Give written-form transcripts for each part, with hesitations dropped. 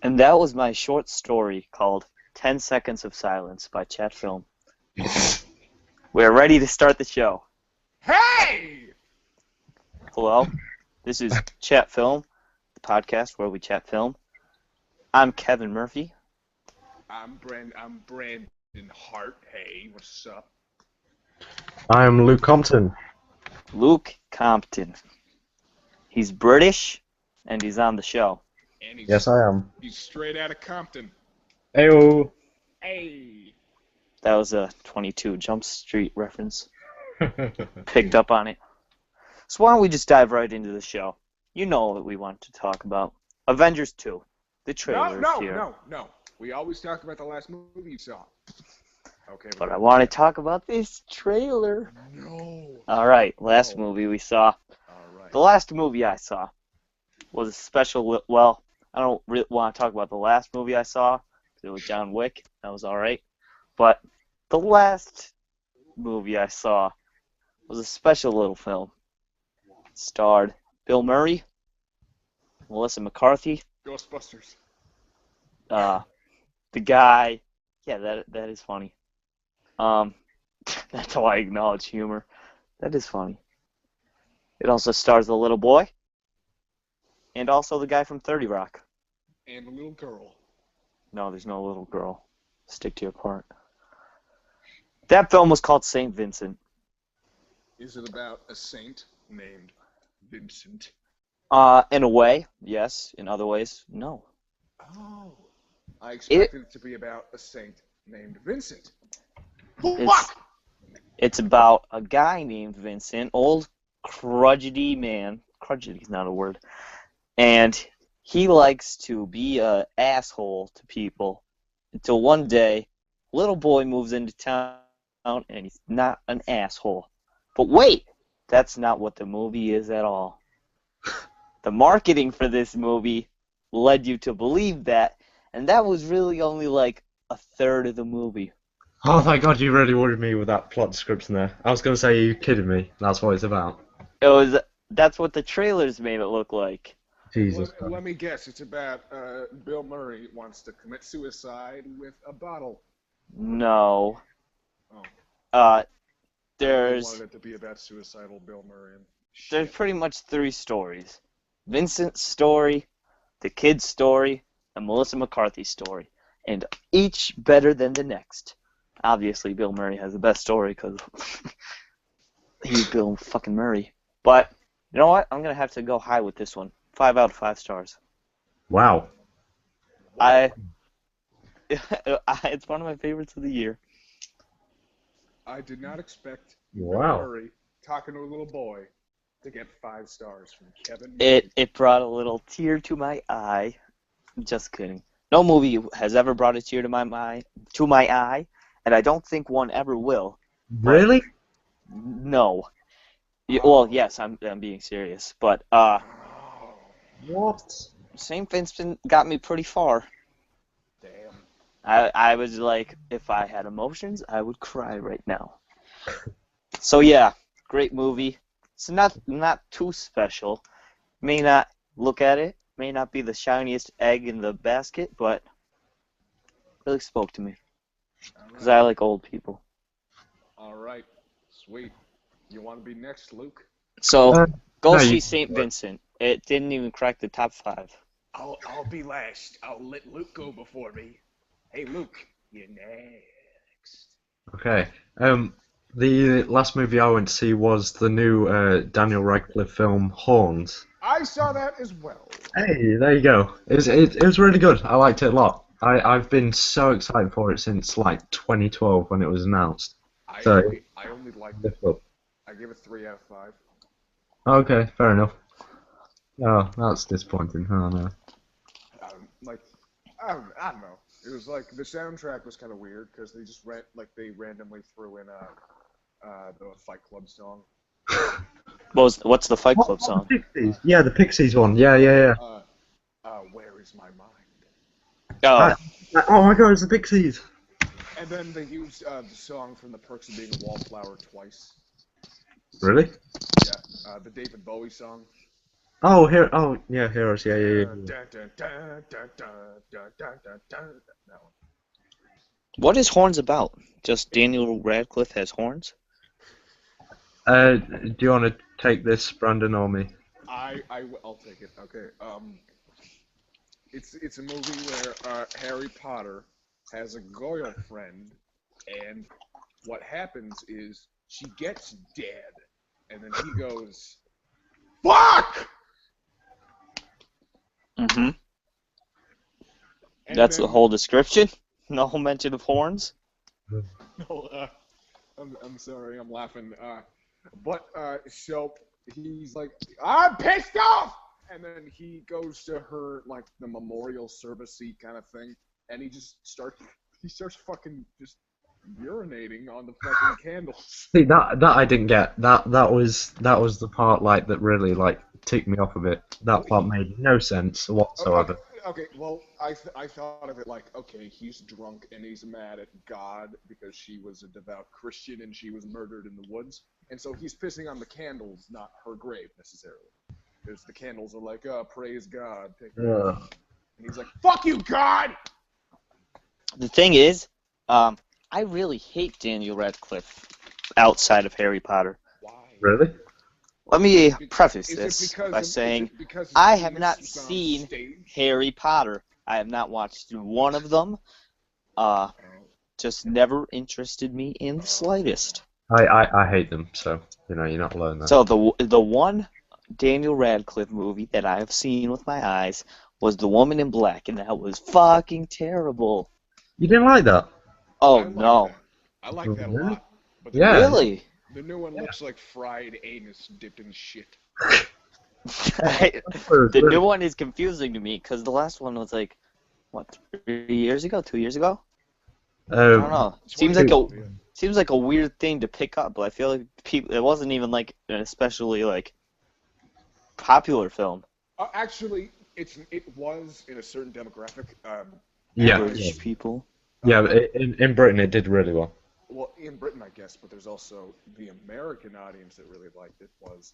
And that was my short story called 10 Seconds of Silence by ChatFilm. We're ready to start the show. Hey! Hello, this is ChatFilm, the podcast where we chat film. I'm Kevin Murphy. I'm Brandon Hart. Hey, what's up? I'm Luke Compton. Luke Compton. He's British, and he's on the show. And Yes, I am. He's straight out of Compton. Heyo. Hey! That was a 22 Jump Street reference. Picked up on it. So why don't we just dive right into the show? You know what we want to talk about. Avengers 2. The trailer is here. No. We always talk about the last movie you saw. Okay. But I want to talk about this trailer. No. Alright, last movie we saw. Alright. The last movie I saw was a special, well, I don't really want to talk about the last movie I saw, because it was John Wick. That was alright. But the last movie I saw was a special little film. It starred Bill Murray, Melissa McCarthy, Ghostbusters. the guy, yeah, that is funny. That's how I acknowledge humor. That is funny. It also stars the little boy, and also the guy from 30 Rock. And a little girl. No, there's no little girl. Stick to your part. That film was called St. Vincent. Is it about a saint named Vincent? In a way, yes. In other ways, no. Oh. I expected it to be about a saint named Vincent. It's about a guy named Vincent, old crudgety man. Crudgety's not a word. And he likes to be an asshole to people until one day, little boy moves into town and he's not an asshole. But wait, that's not what the movie is at all. The marketing for this movie led you to believe that, and that was really only like a third of the movie. Oh, thank God you really worried me with that plot description there. I was going to say, are you kidding me? That's what it's about. That's what the trailers made it look like. Jesus Let Christ. me guess. It's about Bill Murray wants to commit suicide with a bottle. No. Oh. I There's wanted it to be about suicidal Bill Murray. And there's shit. pretty much three stories. Vincent's story, the kid's story, and Melissa McCarthy's story. And each better than the next. Obviously, Bill Murray has the best story because he's Bill fucking Murray. But, you know what? I'm going to have to go high with this one. 5 out of 5 stars. Wow. It's one of my favorites of the year. I did not expect Wow. Bill Murray talking to a little boy to get 5 stars from Kevin. It brought a little tear to my eye. Just kidding. No movie has ever brought a tear to my eye, and I don't think one ever will. Really? No. Well, yes, I'm being serious, but What? St. Vincent got me pretty far. Damn. I was like, if I had emotions, I would cry right now. So yeah, great movie. It's not too special. May not look at it, may not be the shiniest egg in the basket, but really spoke to me because I like old people. All right. Sweet. You want to be next, Luke? So go no, see you- St. Vincent. It didn't even crack the top 5. I'll be last. I'll let Luke go before me. Hey, Luke, you're next. Okay. The last movie I went to see was the new Daniel Radcliffe film, Horns. I saw that as well. Hey, there you go. It was really good. I liked it a lot. I've been so excited for it since like 2012 when it was announced. I So, only liked it. lift up. I give it 3 out of 5. Okay, fair enough. Oh, that's disappointing. Oh no. I don't know. It was like the soundtrack was kind of weird because they just they randomly threw in the Fight Club song. What's the Fight Club What, song? the Pixies? Yeah, the Pixies one. Yeah. Where is my mind? Oh, Oh my God, it's the Pixies. And then they used the song from The Perks of Being a Wallflower twice. Really? Yeah, the David Bowie song. Oh, here. Oh, yeah, Heroes. Yeah, yeah, Dun, yeah. dun, dun, dun, dun, dun, dun, dun, dun, dun. That one. What is Horns about? Just It, Daniel Radcliffe has horns? Do you want to take this, Brandon, or me? I'll take it. Okay. It's a movie where Harry Potter has a girlfriend, and what happens is she gets dead, and then he goes, "Fuck!" Mm-hmm. And That's the then whole description? No mention of horns? no, I'm sorry, I'm laughing. But so he's like, I'm pissed off, and then he goes to her like the memorial servicey kind of thing, and he starts fucking just urinating on the fucking candles. See that I didn't get. That was the part like that really like ticked me off a bit. Well, That part made no sense okay, whatsoever. okay. Well, I thought of it like, okay, he's drunk and he's mad at God because she was a devout Christian and she was murdered in the woods, and so he's pissing on the candles, not her grave necessarily. Because the candles are like, oh, praise God, take that. Ugh. And he's like, fuck you, God! The thing is, I really hate Daniel Radcliffe outside of Harry Potter. Why? Really? Let me Be- preface Is it this because by of, is saying it because his I have penis not is on seen stage? Harry Potter. I have not watched one of them. Uh, Oh, just never interested me in the oh. slightest. I hate them. So you're not alone there. So the one Daniel Radcliffe movie that I have seen with my eyes was The Woman in Black, and that was fucking terrible. You didn't like that? Oh I like no, that. I like that a Really? lot. But Yeah. really? the new one Yeah. looks like fried anus dipped in shit. The new one is confusing to me because the last one was like, what, 3 years ago, 2 years ago? I don't Um, know. Seems like 2012, yeah. seems like a weird thing to pick up, but I feel like people. It wasn't even like an especially like popular film. Actually, it was in a certain demographic. yeah, As yeah, British people. yeah. like In Britain, it did really well. well, in Britain, I guess, but there's also the American audience that really liked it was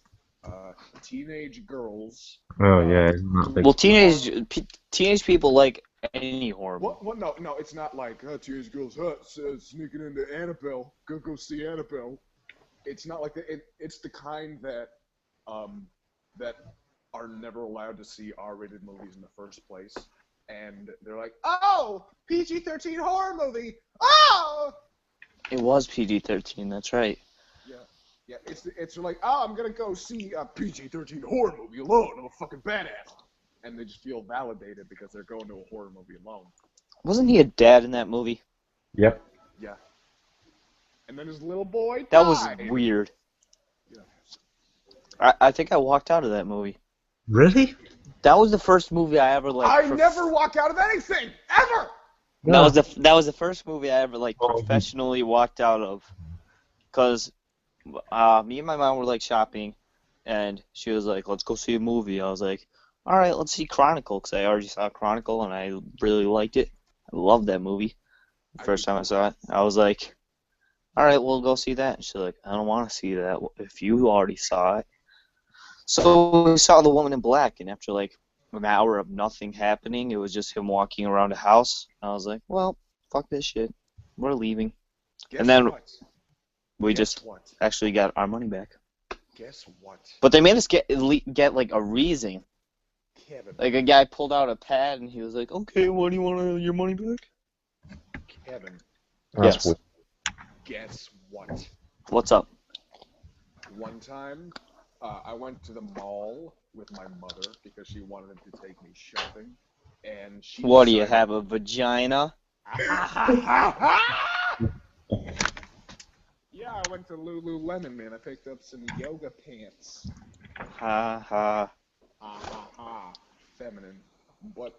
teenage girls. Oh Uh, yeah, isn't that a big? Well, teenage people like any horror movie. no, it's not like teenage girls sneaking into Annabelle. Go see Annabelle. It's not like that. It's the kind that um, that are never allowed to see R-rated movies in the first place, and they're like, oh, PG-13 horror movie. Oh, It was PG-13. That's right. yeah. Yeah, it's like, oh, I'm gonna go see a PG-13 horror movie alone. I'm a fucking badass, and they just feel validated because they're going to a horror movie alone. Wasn't he a dad in that movie? Yep. Yeah, and then his little boy That was died. weird. Yeah. I think I walked out of that movie. Really? That was the first movie I ever like. I never walk out of anything ever. No. That was the first movie I ever like Oh, professionally walked out of, cause me and my mom were like shopping, and she was like, "Let's go see a movie." I was like, "All right, let's see Chronicle," cause I already saw Chronicle and I really liked it. I loved that movie. The first time I saw it, I was like, "All right, we'll go see that." And she's like, "I don't want to see that if you already saw it." So we saw The Woman in Black, and after like an hour of nothing happening, it was just him walking around a house. I was like, well, fuck this shit. We're leaving. Guess And then what? we Guess just what? actually got our money back. Guess what? But they made us get like a reason. Kevin. Like a guy pulled out a pad and he was like, okay, what do you want your money back? Kevin. That's Yes. weird. Guess what? What's up? One time, I went to the mall with my mother because she wanted to take me shopping, and she What do you decided- have, a vagina? Yeah, I went to Lululemon, man. I picked up some yoga pants. Ha ha. Ha ha ha. Feminine. But,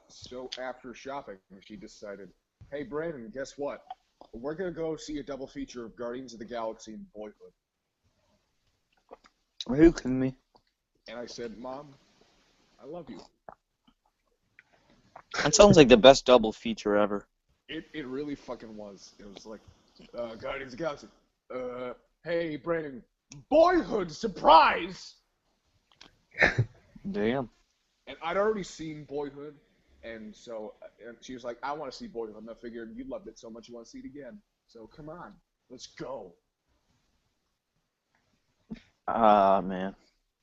so after shopping, she decided, hey, Brandon, guess what? We're gonna go see a double feature of Guardians of the Galaxy and Boyhood. Are you kidding me? And I said, Mom, I love you. That sounds like the best double feature ever. It really fucking was. It was like, Guardians of the Galaxy. Hey, Brandon, Boyhood, surprise! Damn. And I'd already seen Boyhood, and so and she was like, "I want to see Boyhood." And I figured you loved it so much you want to see it again. So come on, let's go. Ah, man.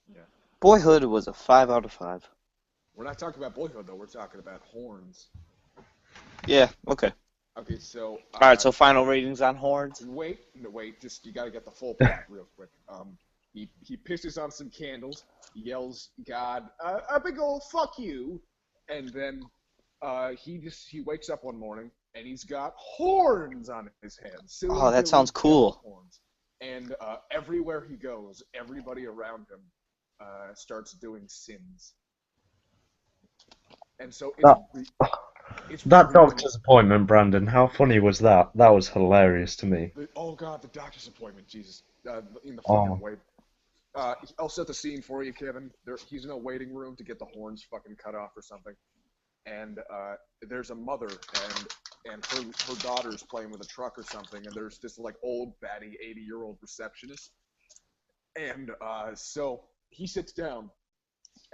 Yeah. Boyhood was a 5 out of 5. We're not talking about Boyhood though. We're talking about Horns. Yeah, okay. Okay, so Alright, so final ratings on Horns. wait, no, wait. Just you got to get the full plot real quick. He pisses on some candles, yells God a big old fuck you, and then he wakes up one morning and he's got horns on his head, silly Oh, that Billy sounds devil cool. horns, and everywhere he goes, everybody around him starts doing sins, and so That it's that really doctor's appointment, Brandon. How funny was that? That was hilarious to me. oh god, the doctor's appointment, Jesus, in the fucking Oh, way. I'll set the scene for you, Kevin. He's in a waiting room to get the horns fucking cut off or something, and there's a mother and her daughter's playing with a truck or something, and there's this like old batty 80-year-old receptionist, and so he sits down,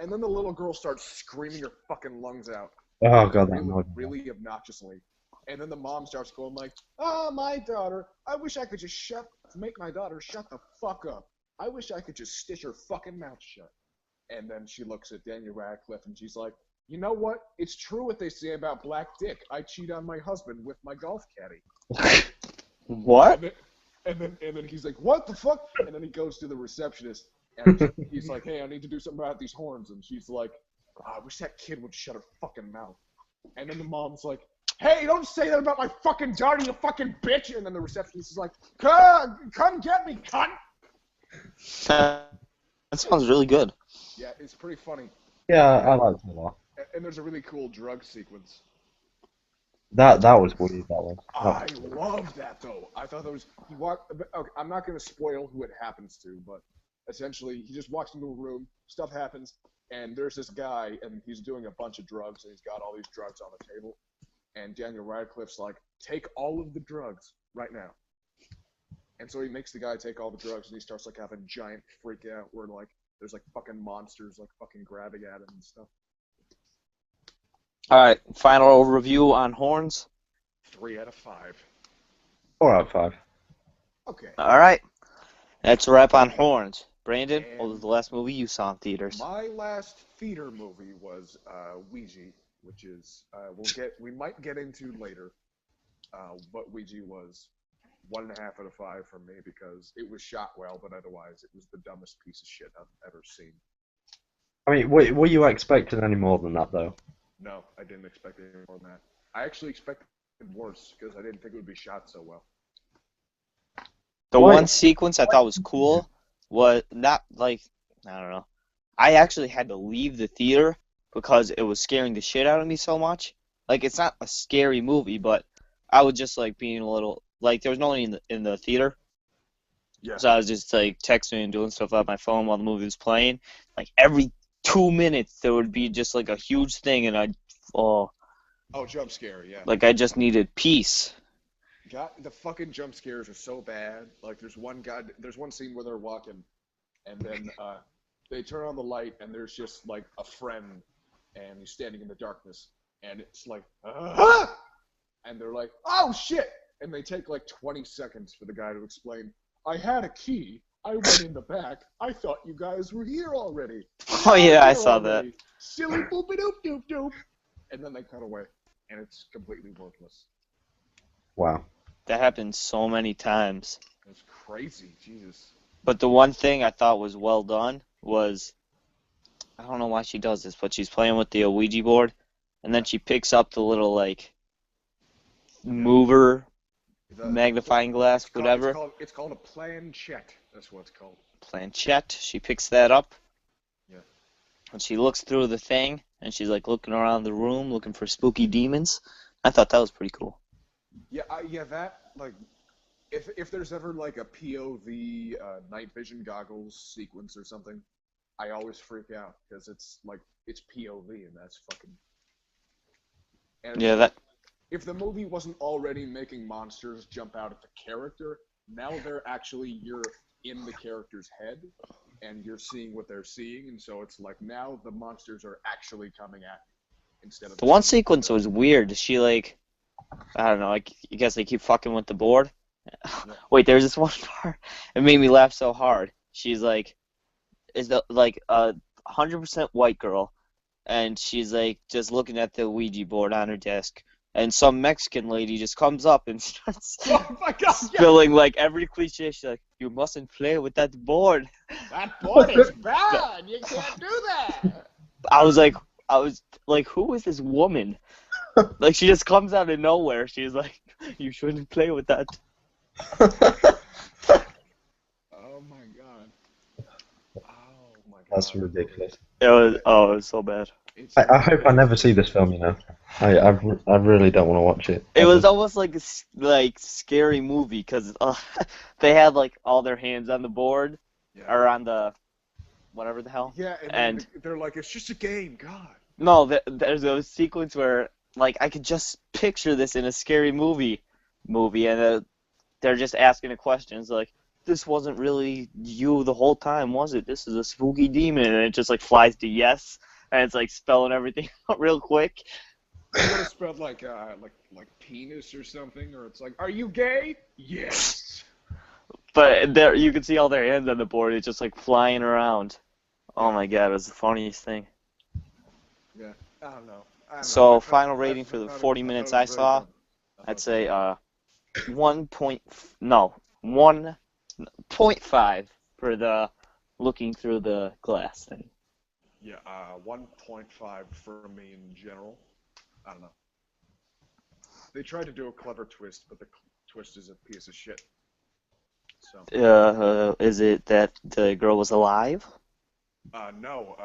and then the little girl starts screaming her fucking lungs out, oh like God, that really annoyed me. really obnoxiously, and then the mom starts going like, "Ah, my daughter. I wish I could just make my daughter shut the fuck up. I wish I could just stitch her fucking mouth shut." And then she looks at Daniel Radcliffe and she's like, "You know what? It's true what they say about black dick. I cheat on my husband with my golf caddy." What? And then he's like, "What the fuck?" And then he goes to the receptionist and he's like, "Hey, I need to do something about these horns." And she's like, "Oh, I wish that kid would shut her fucking mouth." And then the mom's like, "Hey, don't say that about my fucking daughter, you fucking bitch." And then the receptionist is like, "Come get me, cunt." That sounds really good. Yeah, it's pretty funny. Yeah, And I liked it a lot. and there's a really cool drug sequence. That was weird. That was. I love that though. I thought that was he walked. Okay, I'm not going to spoil who it happens to, but essentially he just walks into a room, stuff happens, and there's this guy, and he's doing a bunch of drugs, and he's got all these drugs on the table, and Daniel Radcliffe's like, "Take all of the drugs right now." And so he makes the guy take all the drugs, and he starts like having a giant freak out where like there's like fucking monsters like fucking grabbing at him and stuff. Alright, final review on Horns. 3 out of 5. 4 out of 5. Okay. Alright, that's a wrap on Horns. Brandon, what was And the last movie you saw in theaters? my last theater movie was Ouija, which is we might get into later, but Ouija was 1.5 out of 5 for me because it was shot well, but otherwise it was the dumbest piece of shit I've ever seen. I mean, were you expecting any more than that though? No, I didn't expect any more than that. I actually expected worse because I didn't think it would be shot so well. The Why? one sequence I thought was cool was not like, I don't know. I actually had to leave the theater because it was scaring the shit out of me so much. Like, it's not a scary movie, but I was just like being a little like there was nobody in the theater, Yeah. so I was just like texting and doing stuff on my phone while the movie was playing. Like every 2 minutes there would be just like a huge thing, and oh, Oh, jump scare, yeah. like I just needed peace. God, the fucking jump scares are so bad. Like there's one scene where they're walking, and then they turn on the light, and there's just like a friend, and he's standing in the darkness, and it's like, ah! And they're like, "Oh shit!" And they take like 20 seconds for the guy to explain, "I had a key. I went in the back. I thought you guys were here already. Oh yeah, I Here saw that. already. Silly boopy doop doop doop." And then they cut away, and it's completely worthless. Wow. That happened so many times. It's crazy, Jesus. But the one thing I thought was well done was I don't know why she does this, but she's playing with the Ouija board, and then she picks up the little like mover, magnifying glass, whatever, It's called a planchette. That's what it's called. planchette. She picks that up, Yeah. and she looks through the thing, and she's like looking around the room, looking for spooky demons. I thought that was pretty cool. Yeah, that like if there's ever like a POV night vision goggles sequence or something, I always freak out because it's like it's POV and that's fucking. And it's Yeah, like, that. if the movie wasn't already making monsters jump out at the character, now they're actually you're in the character's head, and you're seeing what they're seeing, and so it's like now the monsters are actually coming at you instead of The one seeing sequence was weird. She like, I don't know, like you guess they keep fucking with the board. Yeah. Wait, there's this one part. It made me laugh so hard. She's like, is the like a 100% white girl, and she's like just looking at the Ouija board on her desk, and some Mexican lady just comes up and starts Oh my god! Yeah. spilling like every cliche. She's like, "You mustn't play with that board." That board is bad. You can't do that. I was like, who is this woman? Like she just comes out of nowhere. She's like, "You shouldn't play with that." Oh my god. Oh my god. That's ridiculous. It was so bad. I hope I never see this film, you know. I really don't want to watch it. It was almost like a like scary movie because they had like all their hands on the board Yeah. or on the whatever the hell. Yeah, And then they're like, it's just a game, God. no, there's a sequence where like I could just picture this in a scary movie, and they're just asking a question. It's like, this wasn't really you the whole time, was it? This is a spooky demon, and it just like flies to yes, and it's like spelling everything out real quick. It would have spelled like penis or something, or it's like, are you gay? Yes. But there, you can see all their hands on the board. It's just like flying around. Oh my god, it was the funniest thing. Yeah, I don't know. So final rating for the 40 minutes I saw, I'd say 1.5 for the looking through the glass thing. Yeah, 1.5 for me in general. I don't know. They tried to do a clever twist, but the twist is a piece of shit. So. Is it that the girl was alive? No.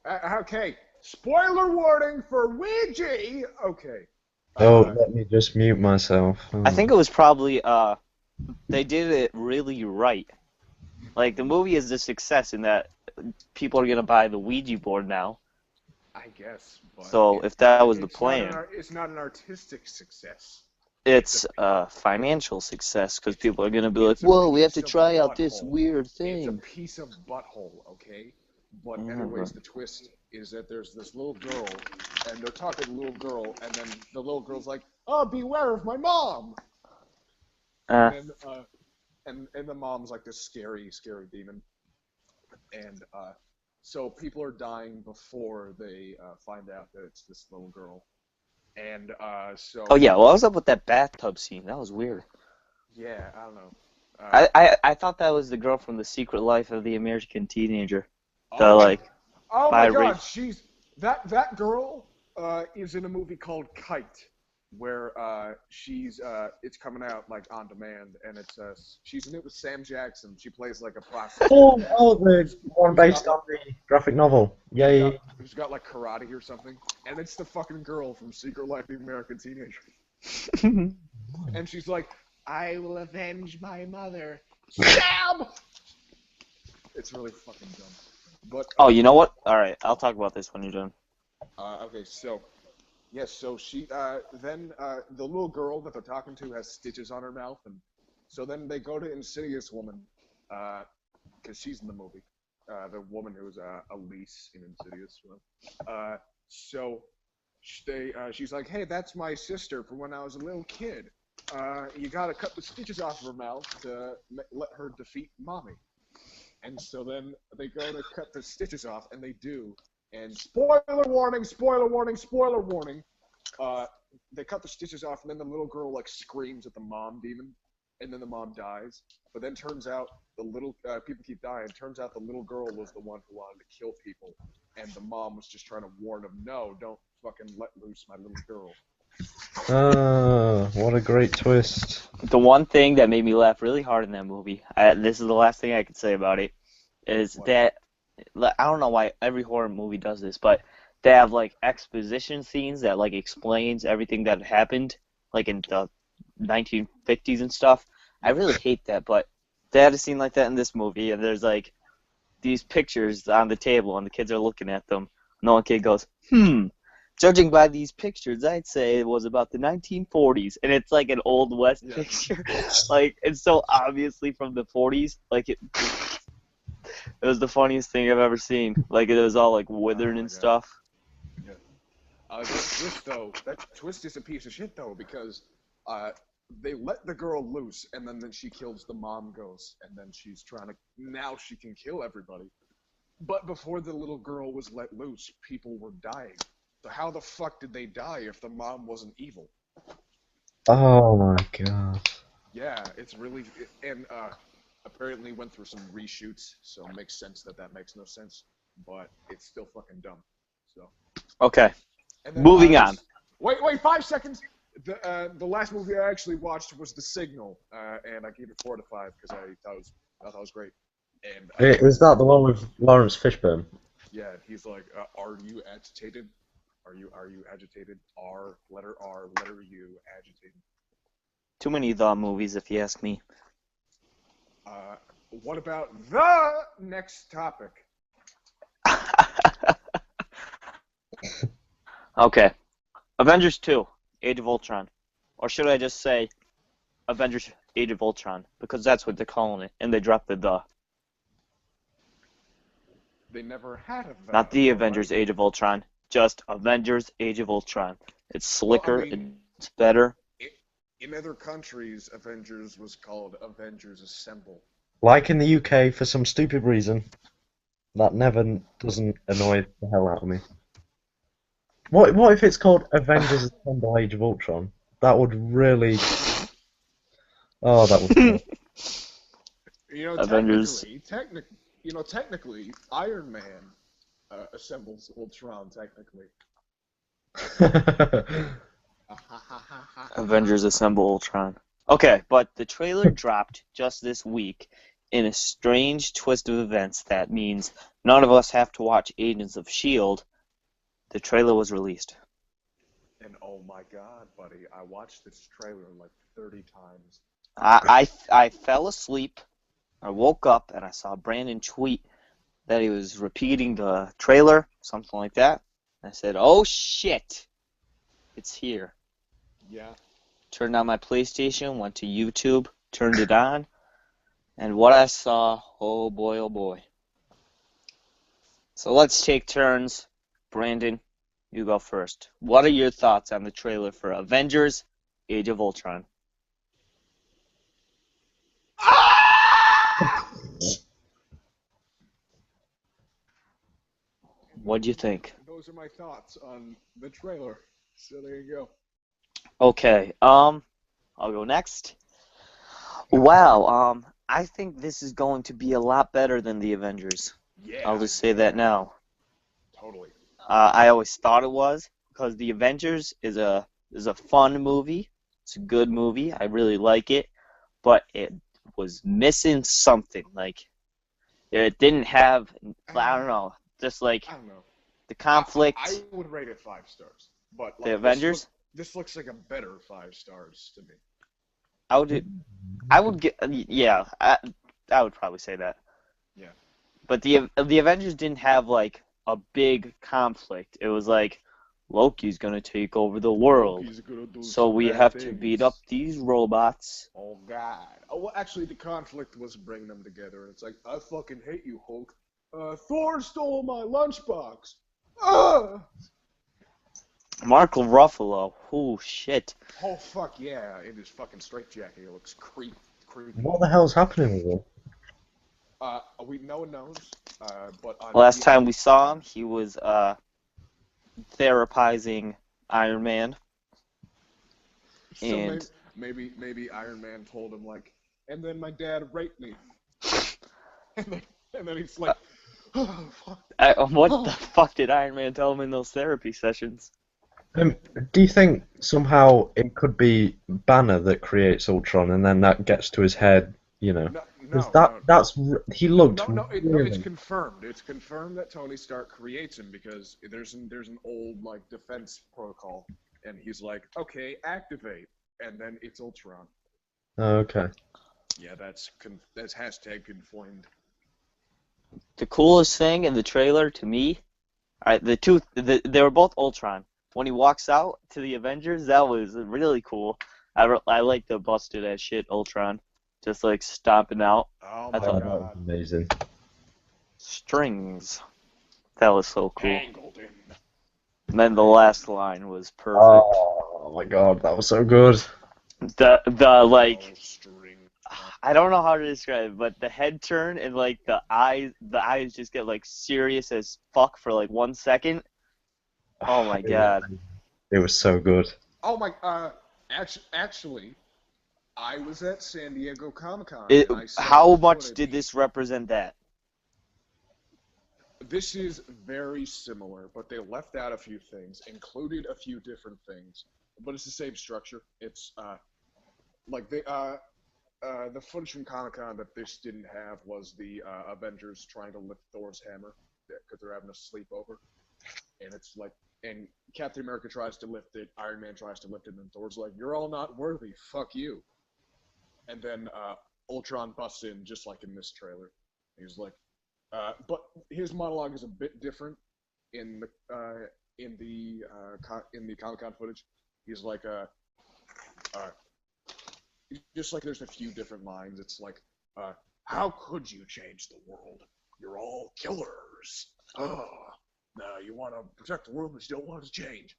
Okay. Spoiler warning for Ouija. Okay. Let me just mute myself. I think it was probably they did it really right. Like the movie is a success in that people are gonna buy the Ouija board now. I guess. But So if that was the plan, it's not an artistic success. it's a financial success because people are gonna be like, "Whoa, we have to try out this weird It's a thing." piece of butthole, okay? But anyways, the twist is that there's this little girl, and they're talking to the little girl, and then the little girl's like, "Oh, beware of my mom." And the mom's like this scary, scary demon, and so people are dying before they find out that it's this little girl, and so. Oh yeah, what was up with that bathtub scene? That was weird. Yeah, I don't know. I thought that was the girl from The Secret Life of the American Teenager. The Oh. like. Oh my By God, she's that girl is in a movie called Kite, where she's it's coming out like on demand, and it's she's in it with Sam Jackson. She plays like a plastic. The one based on the graphic novel. Yay! Who's got like karate or something, and it's the fucking girl from Secret Life of the American Teenager. And she's like, "I will avenge my mother." Stab! It's really fucking dumb. But Oh, you know what? All right, I'll talk about this when you're done. Okay, so yes, so she then the little girl that they're talking to has stitches on her mouth, and so then they go to Insidious Woman, because she's in the movie, the woman who's Elise in Insidious. So she's like, "Hey, that's my sister from when I was a little kid. You gotta cut the stitches off of her mouth to let her defeat mommy." And so then they go to cut the stitches off, and they do. And spoiler warning, spoiler warning, spoiler warning. They cut the stitches off, and then the little girl like screams at the mom demon, and then the mom dies. But then turns out the little people keep dying. Turns out the little girl was the one who wanted to kill people, and the mom was just trying to warn them, no, don't fucking let loose my little girl. Ah, what a great twist. The one thing that made me laugh really hard in that movie, this is the last thing I could say about it, is that I don't know why every horror movie does this, but they have like exposition scenes that like explains everything that happened, like in the 1950s and stuff. I really hate that, but they had a scene like that in this movie, and there's like these pictures on the table, and the kids are looking at them. And one kid goes, "Judging by these pictures, I'd say it was about the 1940s," and it's like an Old West picture. Like, it's so obviously from the 40s. Like, It was the funniest thing I've ever seen. Like it was all like Oh withered my and god. stuff. Yeah. That twist is a piece of shit though because uh, they let the girl loose and then she kills the mom ghost and then she's trying to now she can kill everybody. But before the little girl was let loose, people were dying. So how the fuck did they die if the mom wasn't evil? Oh my god. Yeah, it's really and apparently went through some reshoots, so it makes sense that that makes no sense, but it's still fucking dumb. So Okay, and then moving on. this wait 5 seconds. The last movie I actually watched was The Signal, and I gave it 4 to 5 because I thought it was great. And Was that the one with Lawrence Fishburne? yeah, he's like, "Are you agitated? Are you agitated? Letter R, letter U, agitated." Too many the movies, if you ask me. Uh, what about the next topic? Okay, Avengers 2, Age of Ultron. Or should I just say Avengers Age of Ultron? Because that's what they're calling it, and they dropped the. They never had a Not the though, right? Avengers Age of Ultron, just Avengers Age of Ultron. It's Well, I slicker, mean, it's better. in other countries, Avengers was called Avengers Assemble. Like in the UK, for some stupid reason, that never doesn't annoy the hell out of me. What if it's called Avengers Assemble Age of Ultron? That would really. Oh, that would kill. You know, Avengers. technically, Iron Man assembles Ultron. Technically. Avengers Assemble Ultron. Okay, but the trailer dropped just this week in a strange twist of events that means none of us have to watch Agents of S.H.I.E.L.D. The trailer was released. And oh my god, buddy, I watched this trailer like 30 times. I fell asleep. I woke up and I saw Brandon tweet that he was repeating the trailer, something like that. I said, "Oh shit, it's here." Yeah. Turned on my PlayStation, went to YouTube, turned it on, and what I saw, oh boy, oh boy. So let's take turns. Brandon, you go first. What are your thoughts on the trailer for Avengers Age of Ultron? What do you think? Those are my thoughts on the trailer. So there you go. Okay, I'll go next. Wow, I think this is going to be a lot better than the Avengers. I'll Yeah, just say that yeah, now. totally. I always thought it was because the Avengers is a fun movie. It's a good movie. I really like it, but it was missing something. Like it didn't have. I don't know. Just like I don't know. the I conflict. would rate it 5 stars, but The like Avengers. this looks like a better 5 stars to me. I would. I would get. Yeah. I would probably say that. Yeah. But the Avengers didn't have like a big conflict. It was like Loki's gonna take over the world, Loki's gonna do so some we bad have to beat up things. these robots. Oh God. Oh well, actually, the conflict was bringing them together. It's like I fucking hate you, Hulk. Thor stole my lunchbox. Ah! Mark Ruffalo, oh shit. Oh fuck yeah! In his fucking straitjacket, it looks creepy. What the hell's happening with him? No one knows. But on Last the time we saw him, he was therapizing Iron Man, so and maybe Iron Man told him like, and then my dad raped me, and then he's like, oh fuck. what the Oh. fuck did Iron Man tell him in those therapy sessions? Um, do you think somehow it could be Banner that creates Ultron, and then that gets to his head? You know, No, because no, no, he looked no. It's really. confirmed. It's confirmed that Tony Stark creates him because there's an old like defense protocol, and he's like, okay, activate, and then it's Ultron. Oh, okay. Yeah, that's hashtag confirmed. The coolest thing in the trailer to me, they were both Ultron. When he walks out to the Avengers, that was really cool. I like the busted ass shit Ultron, just like stomping out. Oh I my Oh, thought that was God. amazing. Strings. That was so cool. Tangled in. And then the last line was perfect. Oh my god, that was so good. The like Oh, string. I don't know how to describe it, but the head turn and like the eyes just get like serious as fuck for like 1 second. Oh my god. It was so good. Oh my. Actually, I was at San Diego Comic-Con It, and I saw how the much footage. did this represent that? This is very similar, but they left out a few things, included a few different things, but it's the same structure. It's like the footage from Comic-Con that this didn't have was the Avengers trying to lift Thor's hammer because they're having a sleepover, and it's like, and Captain America tries to lift it, Iron Man tries to lift it, and Thor's like, "You're all not worthy, fuck you." And then Ultron busts in just like in this trailer. He's like, but his monologue is a bit different in the Comic-Con footage. He's like, just like there's a few different lines. It's like, how could you change the world? You're all killers. No, you want to protect the world, but you don't want it to change.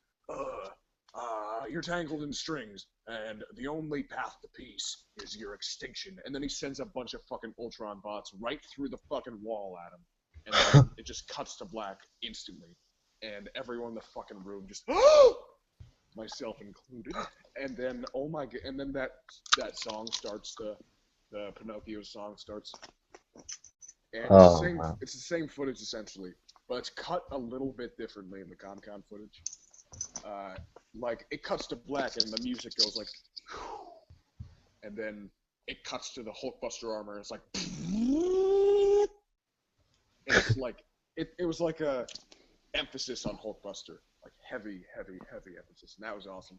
You're tangled in strings, and the only path to peace is your extinction. And then he sends a bunch of fucking Ultron bots right through the fucking wall at him, and then it just cuts to black instantly, and everyone in the fucking room just, myself included. And then oh my god, and then that song starts, the Pinocchio song starts, and Wow. it's the same footage essentially, but it's cut a little bit differently in the Comic-Con footage. Like it cuts to black and the music goes like, and then it cuts to the Hulkbuster armor. And it's like, it's like it was like a emphasis on Hulkbuster, like heavy emphasis, and that was awesome.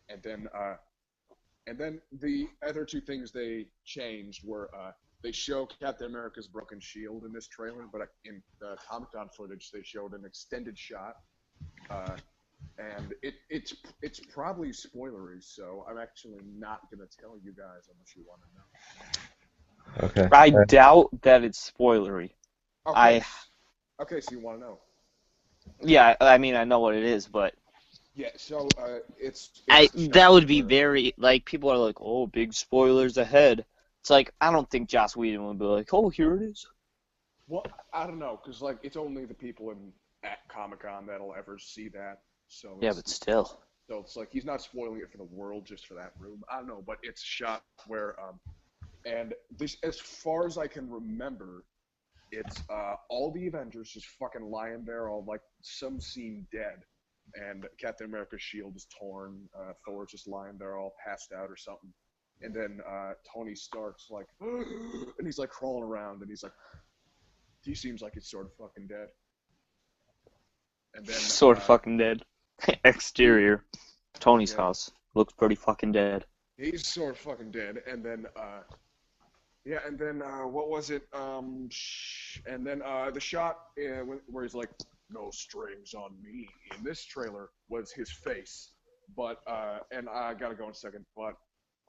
And then the other two things they changed were they show Captain America's broken shield in this trailer, but in the Comic-Con footage they showed an extended shot. And it's probably spoilery, so I'm actually not gonna tell you guys unless you want to know. Okay. I doubt that it's spoilery. Okay. Okay, so you want to know? Yeah, I mean I know what it is, but Yeah. So it's that would be very like people are like, oh, big spoilers ahead. It's like I don't think Joss Whedon would be like, oh, here it is. Well, I don't know, cause like it's only the people at Comic-Con that'll ever see that. So Yeah, but still. So it's like he's not spoiling it for the world, just for that room. I don't know, but it's a shot where and this, as far as I can remember, it's all the Avengers just fucking lying there, all like some scene dead, and Captain America's shield is torn. Thor's just lying there, all passed out or something, and then Tony Stark's like, and he's like crawling around, and he's like, he seems like he's sort of fucking dead. And then Sort of fucking dead. Exterior. Tony's house. Looks pretty fucking dead. He's sort of fucking dead. And then, what was it? And then the shot where he's like, no strings on me, in this trailer was his face. But, and I gotta go in a second, but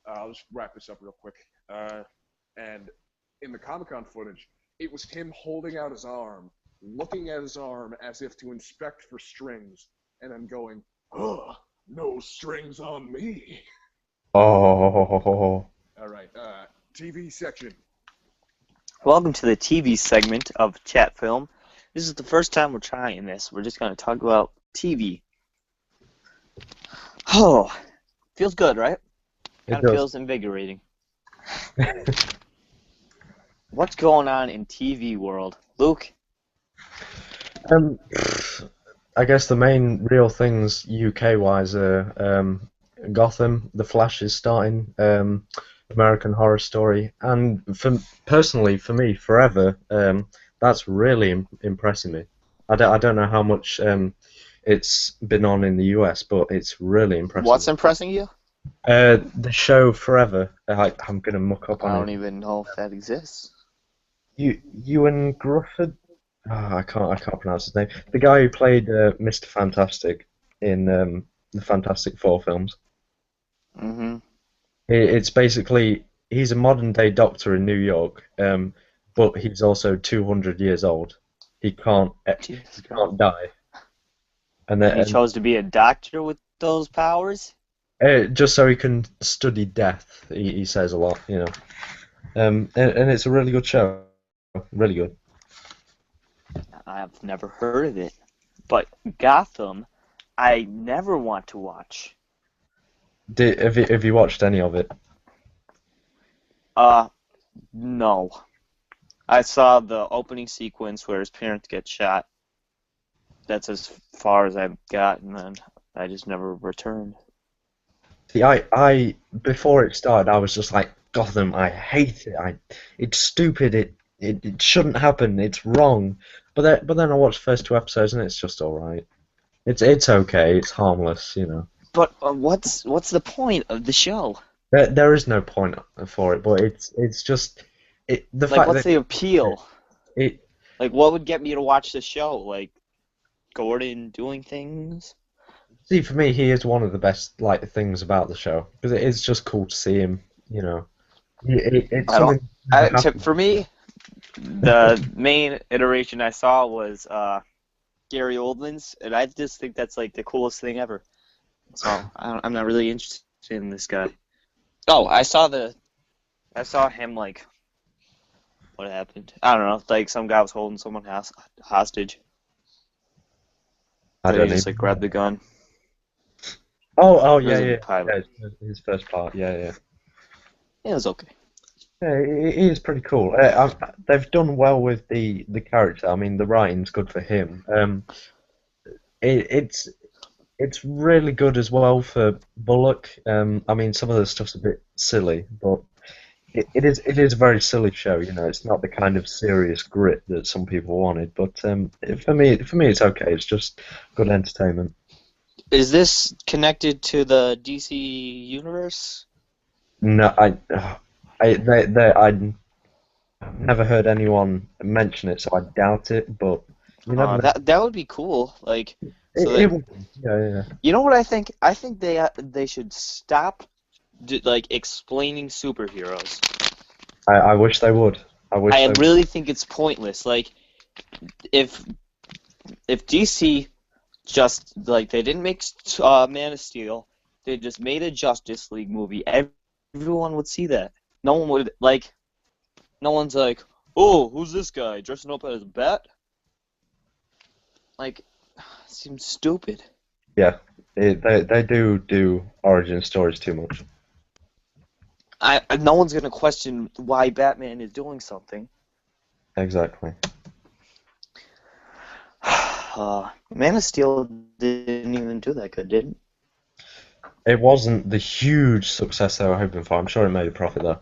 I'll just wrap this up real quick. And in the Comic-Con footage, it was him holding out his arm, looking at his arm as if to inspect for strings, and then going, no strings on me. Oh. All right, TV section. Welcome to the TV segment of ChatFilm. This is the first time we're trying this. We're just going to talk about TV. Oh, feels good, right? Kind of feels invigorating. What's going on in TV world? Luke? I guess the main real things UK-wise are Gotham, The Flash is starting, American Horror Story, and personally, for me, Forever, that's really impressing me. I don't know how much it's been on in the US, but it's really impressive. What's impressing you? The show Forever. I'm gonna muck up on it. I don't even know if that exists. Ewan Grufford. I can't pronounce his name. The guy who played Mr. Fantastic in the Fantastic Four films. Mm-hmm. It's basically he's a modern day doctor in New York, but he's also 200 years old. He can't Jesus he Christ. can't die. And And he then chose to be a doctor with those powers? just so he can study death. He says a lot, you know. And it's a really good show. Really good. I've never heard of it. But Gotham, I never want to watch. Have you watched any of it? Uh, no. I saw the opening sequence where his parents get shot. That's as far as I've gotten, and I just never returned. See, I before it started, I was just like, Gotham, I hate it. It's stupid. It shouldn't happen. It's wrong. But then I watched the first two episodes, and it's just all right. It's okay. It's harmless, you know. But what's the point of the show? There is no point for it, but it's just the Like, fact what's that the appeal? it Like, what would get me to watch the show? Like, Gordon doing things? see for me, he is one of the best like things about the show because it is just cool to see him, you know. It's I don't. something that never happened. For me, the main iteration I saw was Gary Oldman's, and I just think that's like the coolest thing ever. So I'm not really interested in this guy. Oh, I saw him like what happened? I don't know. Like some guy was holding someone hostage. I Then he don't just like even. grabbed the gun. Oh, It was yeah, a yeah, pilot. yeah. His first part, yeah, yeah. It was okay. Yeah, it is pretty cool. They've done well with the character. I mean, the writing's good for him. It, it's it's really good as well for Bullock. I mean, some of the stuff's a bit silly, but it is a very silly show. You know, it's not the kind of serious grit that some people wanted. But for me, it's okay. It's just good entertainment. Is this connected to the DC universe? No, I never heard anyone mention it, so I doubt it. But you never know. That would be cool. Like, so It that will. Yeah, yeah. you know what I think? I think they should stop like explaining superheroes. I wish they would. I wish I they would. really think it's pointless. Like, if DC just like they didn't make Man of Steel, they just made a Justice League movie. Everyone would see that. No one would like. No one's like, oh, who's this guy dressing up as a bat? Like, seems stupid. Yeah, they do origin stories too much. No one's gonna question why Batman is doing something. Exactly. Man of Steel didn't even do that good, did it? It wasn't the huge success they were hoping for. I'm sure it made a profit though.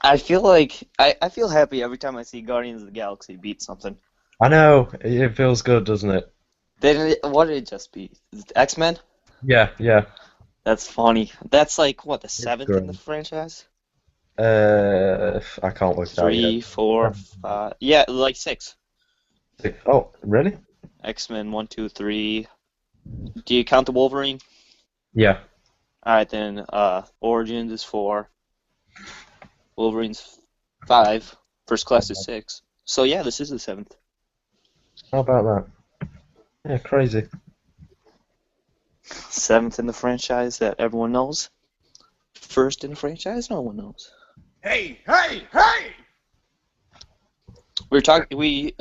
I feel like I feel happy every time I see Guardians of the Galaxy beat something. I know, it feels good, doesn't it? What did it just beat? X-Men? Yeah, yeah. That's funny. That's like what, the It's seventh in the great. franchise? I can't work it out yet. 3, 4, 5. Yeah, like 6. Oh, really? X-Men 1, 2, 3. Do you count the Wolverine? Yeah. Alright then, Origins is 4. Wolverine's 5. First Class is 6. So yeah, this is the 7th. How about that? Yeah, crazy. 7th in the franchise that everyone knows. First in the franchise no one knows. Hey, hey, hey! We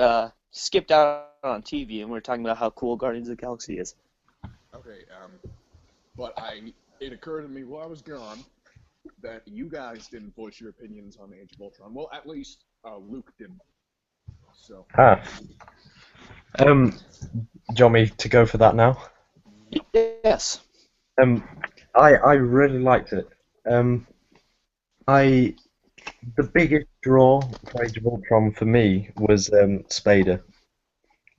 skipped out on TV and we were talking about how cool Guardians of the Galaxy is. Okay, but it occurred to me while I was gone that you guys didn't voice your opinions on Age of Ultron. Well, at least Luke didn't. So. Ah. Do you want me to go for that now? Yes. Um, I really liked it. I The biggest draw for Age of Ultron for me was Spader.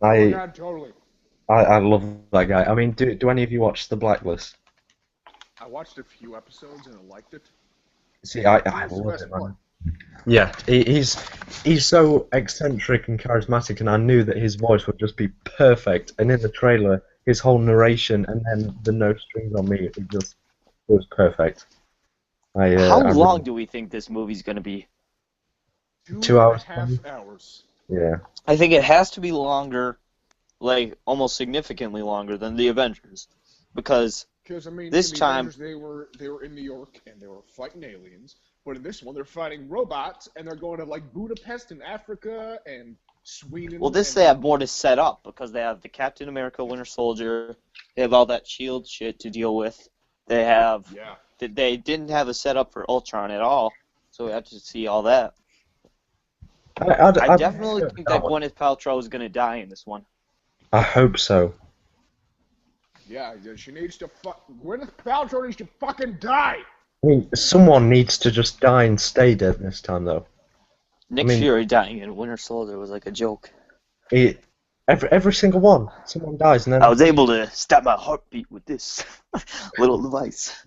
Oh my I, God, totally. I love that guy. I mean, do any of you watch The Blacklist? I watched a few episodes and I liked it. See, I He was the love best it, part. man. Yeah, he's so eccentric and charismatic, and I knew that his voice would just be perfect. And in the trailer, his whole narration and then the no strings on me, it was perfect. How I long really, do we think this movie's gonna be? Two 2 and a hours. half hours. Yeah. I think it has to be longer, like almost significantly longer than the Avengers, because Because I mean, this in the time, Avengers, they were in New York and they were fighting aliens, but in this one, they're fighting robots and they're going to like Budapest in Africa and well, Sweden this and they have more to set up because they have the Captain America Winter Soldier, they have all that Shield shit to deal with. They have yeah. they didn't have a setup for Ultron at all, so we have to see all that. I definitely think that Gwyneth Paltrow is gonna die in this one. I hope so. Yeah, she needs to Gwyneth Paltrow needs to fucking die. I mean, someone needs to just die and stay dead this time, though. Nick mean- Fury dying in Winter Soldier was like a joke. Every single one, someone dies, and then I was able to stop my heartbeat with this little device.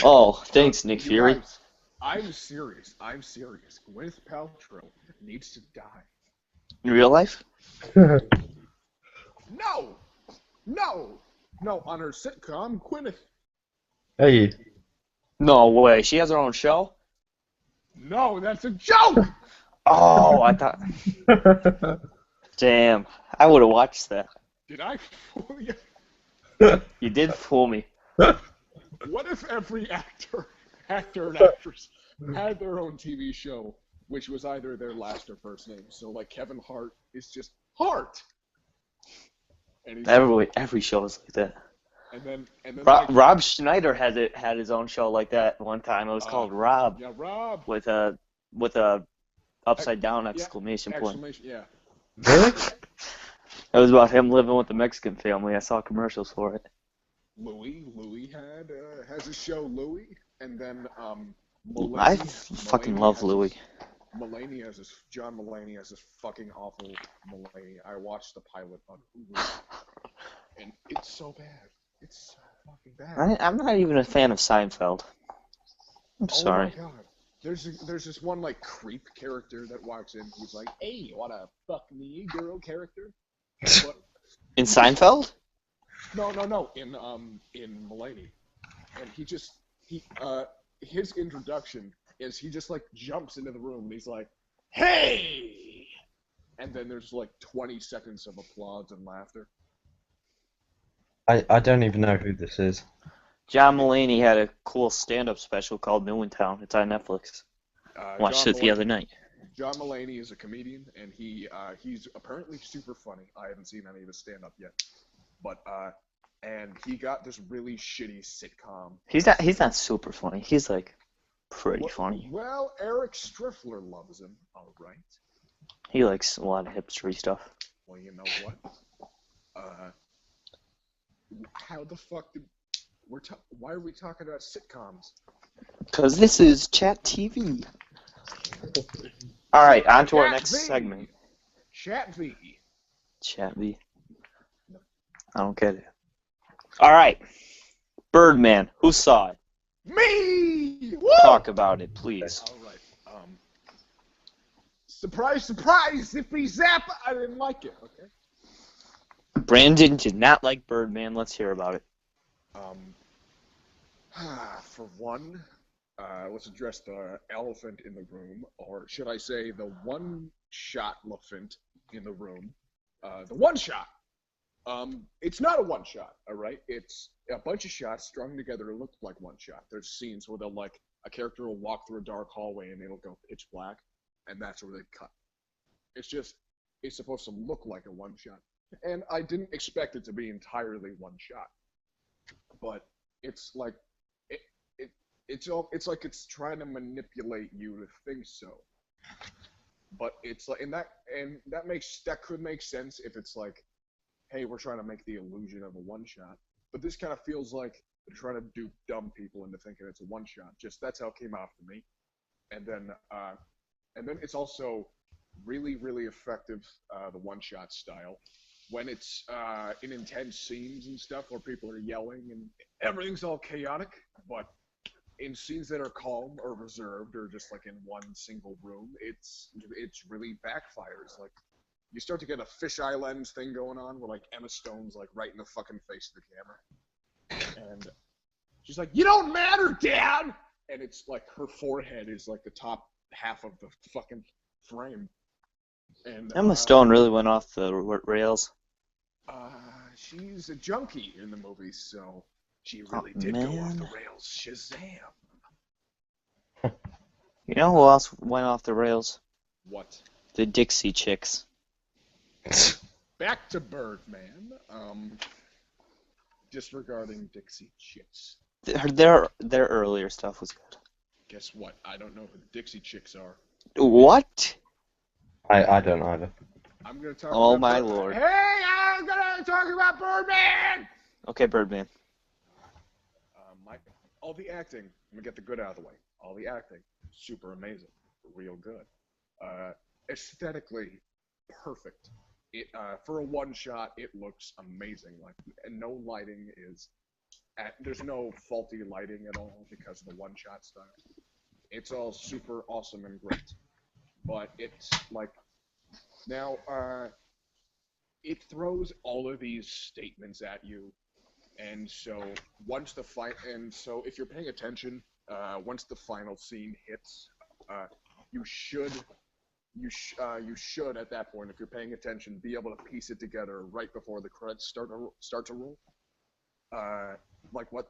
Oh, thanks, Nick You Fury. guys, I'm serious. I'm serious. Gwyneth Paltrow needs to die. In real life? No, no, no. On her sitcom, Gwyneth. Hey, No way. She has her own show? No, that's a joke. Oh, I thought. Damn. I would have watched that. Did I fool you? You did fool me. What if every actor and actress had their own TV show, which was either their last or first name? So, like Kevin Hart is just Hart, and he's Every show is like that. and then like, Rob Schneider had his own show like that one time. It was called Rob yeah, Rob with a upside down exclamation point. yeah. really? It was about him living with the Mexican family. I saw commercials for it. Louis has his show Louis, and then I fucking love Louis. John Mulaney has this fucking awful Mulaney. I watched the pilot on Hulu, and it's so bad. It's so fucking bad. I'm not even a fan of Seinfeld. I'm sorry. Oh my god. There's this one like creep character that walks in who's like, "Hey, you wanna fuck me, girl?" character. But, In Seinfeld? no, in Mulaney, and his introduction is he just like jumps into the room and he's like, "Hey!" And then there's like 20 seconds of applause and laughter. I don't even know who this is. John Mulaney had a cool stand-up special called New in Town. It's on Netflix. Watched it the other night. John Mulaney is a comedian, and he's apparently super funny. I haven't seen any of his stand-up yet, but and he got this really shitty sitcom. He's not super funny. He's like pretty funny. Well, Eric Striffler loves him. All right. He likes a lot of hipstery stuff. Well, you know what? How the fuck did why are we talking about sitcoms? Because this is Chat TV. All right, on to our next segment. Chat V. Chat V. I don't get it. All right, Birdman. Who saw it? Me. Woo! Talk about it, please. All right. Surprise, surprise! Zippy zap! I didn't like it. Okay. Brandon did not like Birdman. Let's hear about it. For one, let's address the elephant in the room, or should I say the one-shot elephant in the room. The one shot. It's not a one shot, all right? It's a bunch of shots strung together to look like one shot. There's scenes where they'll like a character will walk through a dark hallway and it'll go pitch black, and that's where they cut. It's supposed to look like a one shot, and I didn't expect it to be entirely one shot, but it's like it's like it's trying to manipulate you to think so. But it's like that could make sense if it's like, hey, we're trying to make the illusion of a one shot. But this kind of feels like they're trying to dupe dumb people into thinking it's a one shot. Just that's how it came off to me. And then it's also really, really effective, the one shot style. When it's in intense scenes and stuff where people are yelling and everything's all chaotic, but in scenes that are calm or reserved or just like in one single room, it's really backfires. Like you start to get a fisheye lens thing going on where like Emma Stone's like right in the fucking face of the camera, and she's like, "You don't matter, Dad," and it's like her forehead is like the top half of the fucking frame. And Emma Stone really went off the rails. she's a junkie in the movie, so she Oh, really did go off the man. rails. Shazam! You know who else went off the rails? What? The Dixie Chicks. Back to Birdman. Disregarding Dixie Chicks. Their earlier stuff was good. Guess what? I don't know who the Dixie Chicks are. What? I don't either. I'm gonna talk Oh about my Birdman. lord. Hey, I'm gonna talk about Birdman! Okay, Birdman. All the acting, let me get the good out of the way. All the acting, super amazing, real good. Aesthetically, perfect. It for a one shot, it looks amazing. Like, and no lighting is, there's no faulty lighting at all because of the one shot style. It's all super awesome and great. But it's like now, it throws all of these statements at you. And so if you're paying attention, once the final scene hits, you should at that point, if you're paying attention, be able to piece it together right before the credits start to roll. Like what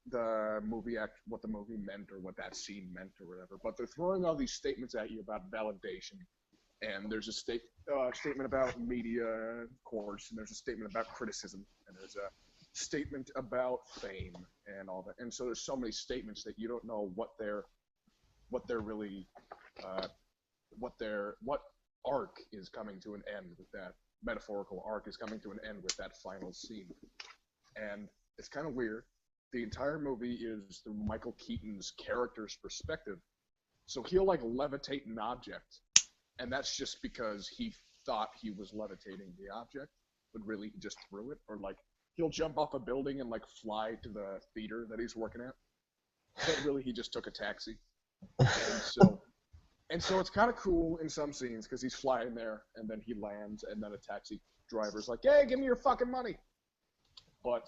the movie meant, or what that scene meant, or whatever. But they're throwing all these statements at you about validation, and there's a statement about media, of course, and there's a statement about criticism, and there's a statement about fame and all that. And so there's so many statements that you don't know what arc is coming to an end with that metaphorical arc is coming to an end with that final scene. And it's kind of weird. The entire movie is through Michael Keaton's character's perspective. So he'll like levitate an object, and that's just because he thought he was levitating the object, but really he just threw it. Or like he'll jump off a building and like fly to the theater that he's working at, but really he just took a taxi. And so it's kind of cool in some scenes because he's flying there and then he lands and then a taxi driver's like, "Hey, give me your fucking money." But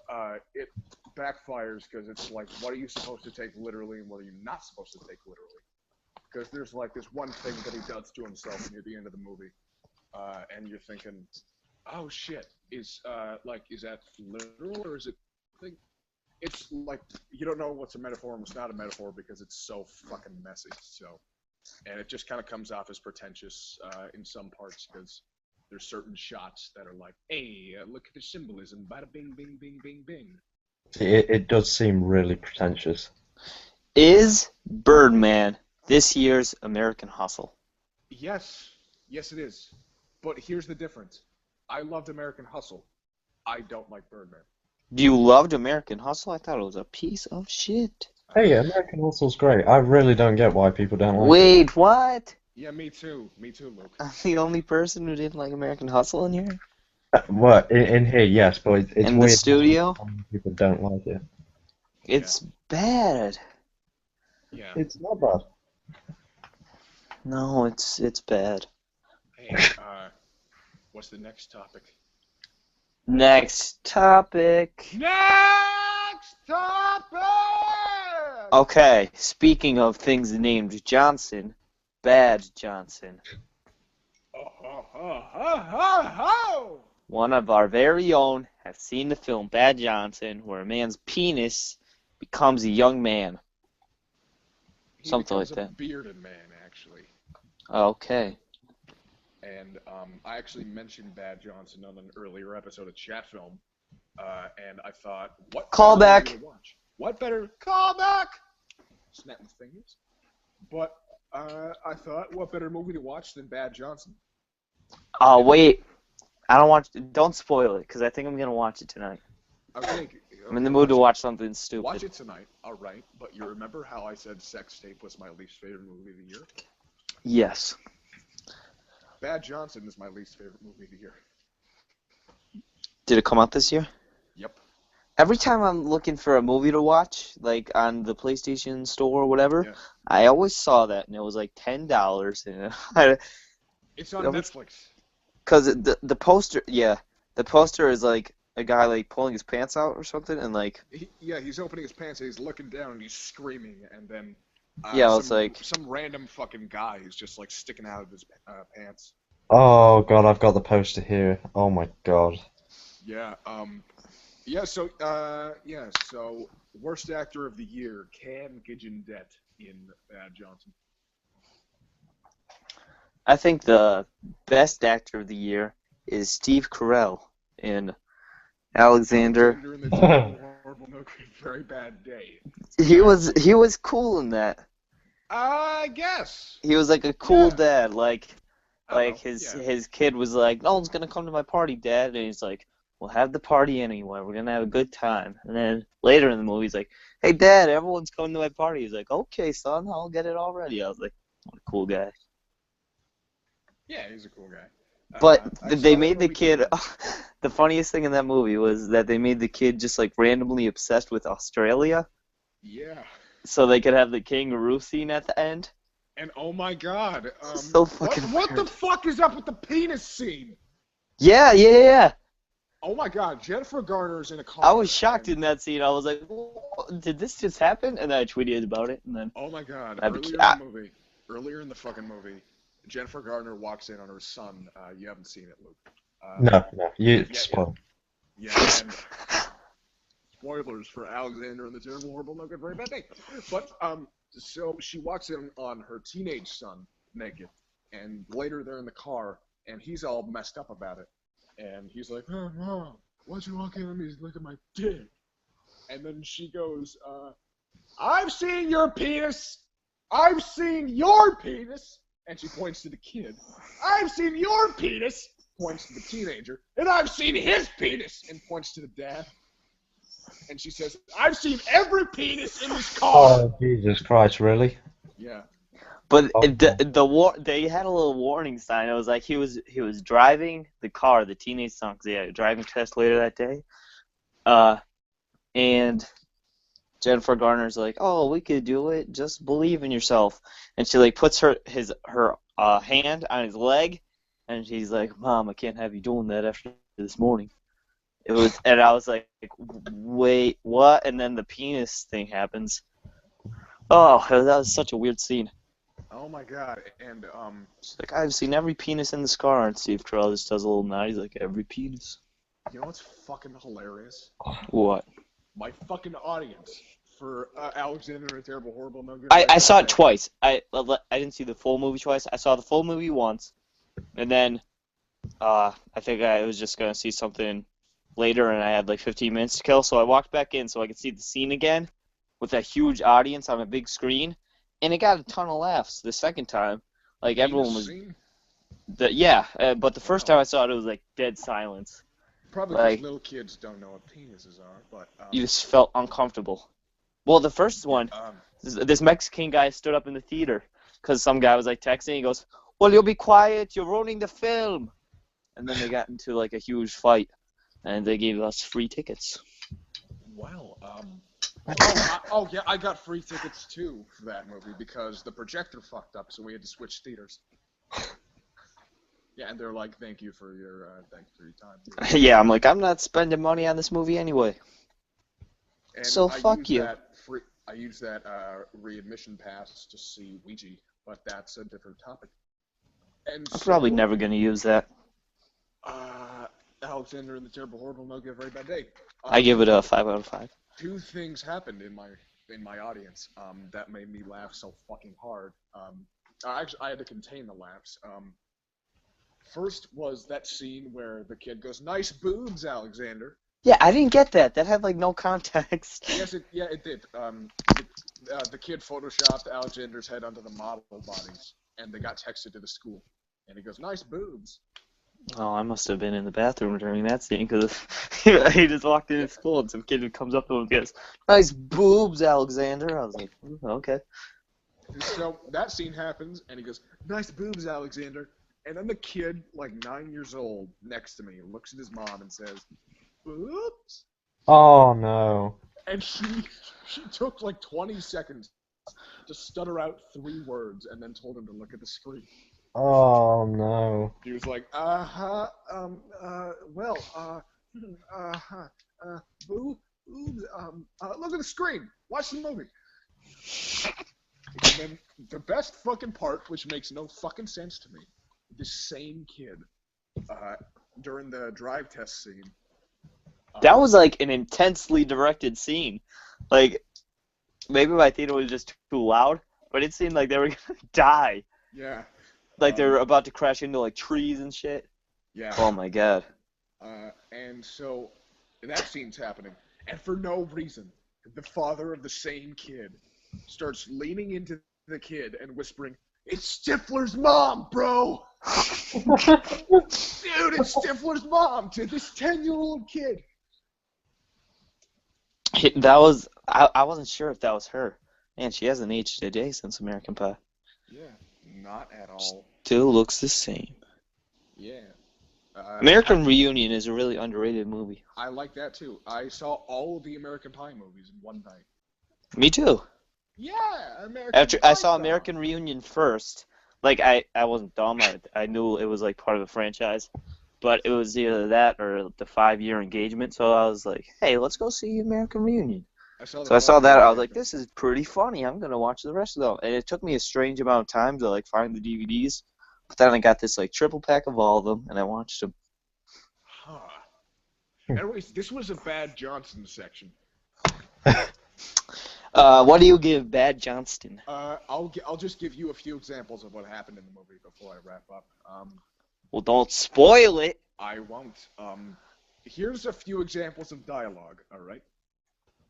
it backfires because it's like, what are you supposed to take literally and what are you not supposed to take literally? Because there's like this one thing that he does to himself near the end of the movie, and you're thinking, "Oh shit, is that literal or is it?" It's like you don't know what's a metaphor and what's not a metaphor because it's so fucking messy. So, and it just kind of comes off as pretentious in some parts because there's certain shots that are like, "Hey, look at the symbolism, bada bing, bing, bing, bing, bing." It does seem really pretentious. Is Birdman this year's American Hustle? Yes, yes, it is. But here's the difference. I loved American Hustle. I don't like Birdman. You loved American Hustle? I thought it was a piece of shit. Hey, American Hustle's great. I really don't get why people don't like it. Wait, what? Yeah, me too. Me too, Luke. I'm the only person who didn't like American Hustle in here? Well, in here, yes, but it's In the weird studio? how many people don't like it. It's bad. Yeah. It's not bad. No, it's bad. Hey, what's the next topic? Next topic. Next topic! Okay, speaking of things named Johnson, Bad Johnson. One of our very own has seen the film Bad Johnson, where a man's penis becomes a young man. Something like that. A bearded man, actually. Okay. And I actually mentioned Bad Johnson on an earlier episode of ChatFilm, and I thought, what Call better back. movie to watch? What better call back? Snap my fingers. But I thought, what better movie to watch than Bad Johnson? Wait. Don't spoil it, because I think I'm going to watch it tonight. Okay. I'm in the mood to watch something stupid. Watch it tonight, alright. But you remember how I said Sex Tape was my least favorite movie of the year? Yes. Bad Johnson is my least favorite movie of the year. Did it come out this year? Yep. Every time I'm looking for a movie to watch, like on the PlayStation Store or whatever, Yeah. I always saw that, and it was like $10. And It's on Netflix. Because the poster, the poster is like a guy like pulling his pants out or something, and like He's opening his pants and he's looking down and he's screaming, and then Yeah, I was Some like, random fucking guy who's just like sticking out of his pants. Oh God, I've got the poster here. Oh my God. Yeah. Yeah. So worst actor of the year, Cam Gigandet in Bad Johnson. I think the best actor of the year is Steve Carell in Alexander. Alexander and the Terrible, Horrible, No Good, Very Bad Day. He was cool in that. I guess. He was like a cool Yeah. dad. I don't Like know. his Yeah. his kid was like, no one's gonna come to my party, Dad, and he's like, we'll have the party anyway. We're gonna have a good time. And then later in the movie, he's like, hey, Dad, everyone's coming to my party. He's like, okay, son, I'll get it all ready. I was like, what a cool guy. Yeah, he's a cool guy. But I they saw that made the movie too. kid. The funniest thing in that movie was that they made the kid just like randomly obsessed with Australia, Yeah. so they could have the kangaroo scene at the end. And oh my god, So fucking what the weird. fuck is up with the penis scene? Yeah, yeah, yeah. Oh my god, Jennifer Garner's in a I car. was shocked And, in that scene. I was like, did this just happen? And then I tweeted about it, and then oh my god, I became. earlier in the fucking movie, Jennifer Garner walks in on her son. You haven't seen it, Luke. No, no, you Yeah, spoil. yeah, and spoilers for Alexander and the Terrible, Horrible, No Good, Very Bad Day. But so she walks in on her teenage son naked, and later they're in the car, and he's all messed up about it, and he's like, "Oh, Mom, why'd you walk in on me? Look at my dick." And then she goes, "I've seen your penis. I've seen your penis." And she points to the kid. "I've seen your penis," points to the teenager, "and I've seen his penis," and points to the dad. And she says, "I've seen every penis in this car." Oh Jesus Christ, really? Yeah. But Oh, they had a little warning sign. It was like he was driving the car, the teenage son, 'cause he had a driving test later that day. And Jennifer Garner's like, "Oh, we could do it. Just believe in yourself." And she like puts her hand on his leg, and she's like, "Mom, I can't have you doing that after this morning." And I was like, "Wait, what?" And then the penis thing happens. Oh, that was such a weird scene. Oh my god. And She's like, "I've seen every penis in this car," and Steve Carell just does a little nod. He's like, "Every penis." you know what's fucking hilarious? What? My fucking audience for Alexander and the Terrible, Horrible, No Good, I Very saw Bad it Day. twice. I didn't see the full movie twice. I saw the full movie once, and then I think I was just gonna see something later, and I had like 15 minutes to kill, so I walked back in so I could see the scene again with a huge audience on a big screen, and it got a ton of laughs the second time. Like everyone Penis was, scene? but the first Wow. time I saw it, it was like dead silence. Probably because Like little kids don't know what penises are, but you just felt uncomfortable. Well, the first yeah, one, this Mexican guy stood up in the theater because some guy was like texting. He goes, "Well, you'll be quiet. You're ruining the film." And then they got into like a huge fight, and they gave us free tickets. well, yeah, I got free tickets too for that movie because the projector fucked up, so we had to switch theaters. Yeah, and they're like, thank you for your time." Yeah, I'm like, I'm not spending money on this movie anyway. And So fuck you. I use that readmission pass to see Ouija, but that's a different topic. And I'm probably so, never gonna use that. uh, Alexander and the Terrible, Horrible, No Good, Very Bad Day. I give it a 5 out of 5. Two things happened in my audience that made me laugh so fucking hard. I had to contain the laughs. First was that scene where the kid goes, "Nice boobs, Alexander." Yeah, I didn't get that. That had like no context. Yes, it did. The kid photoshopped Alexander's head onto the model bodies, and they got texted to the school. And he goes, "Nice boobs." Oh, I must have been in the bathroom during that scene because he just walked in Yeah. at school and some kid comes up to him and goes, "Nice boobs, Alexander." I was like, okay. So that scene happens, and he goes, "Nice boobs, Alexander." And then the kid, like 9 years old, next to me, looks at his mom and says, "Boobs?" Oh no. And she took like 20 seconds to stutter out 3 words and then told him to look at the screen. Oh no. He was like, well, uh-huh, boobs, look at the screen, watch the movie. And then the best fucking part, which makes no fucking sense to me, this same kid, uh, during the drive test scene, That uh, was like an intensely directed scene. Like maybe my theater was just too loud, but it seemed like they were gonna die. yeah, Like they were about to crash into like trees and shit. yeah, Oh my god. and so that scene's happening, and for no reason, the father of the same kid starts leaning into the kid and whispering, "It's Stifler's mom, bro! Dude, it's Stifler's mom!" to this 10-year-old kid. That was I wasn't sure if that was her. Man, she hasn't aged a day since American Pie. Yeah, not at all. Still looks the same. Yeah. American Reunion is a really underrated movie. I like that too. I saw all of the American Pie movies in one night. Me too. Yeah, American After I Pie saw time. American Reunion first, like I wasn't dumb. I knew it was like part of the franchise, but it was either that or the 5-year engagement. So I was like, hey, let's go see American Reunion. I saw the So I saw 5-year that. I was like, engagement. this is pretty funny. I'm gonna watch the rest of them. And it took me a strange amount of time to like find the DVDs, but then I got this like triple pack of all of them, and I watched them. Huh. Anyways, this was a Bad Johnson section. What do you give Bad Johnston? I'll just give you a few examples of what happened in the movie before I wrap up. Well, don't spoil it. I won't. Here's a few examples of dialogue. All right.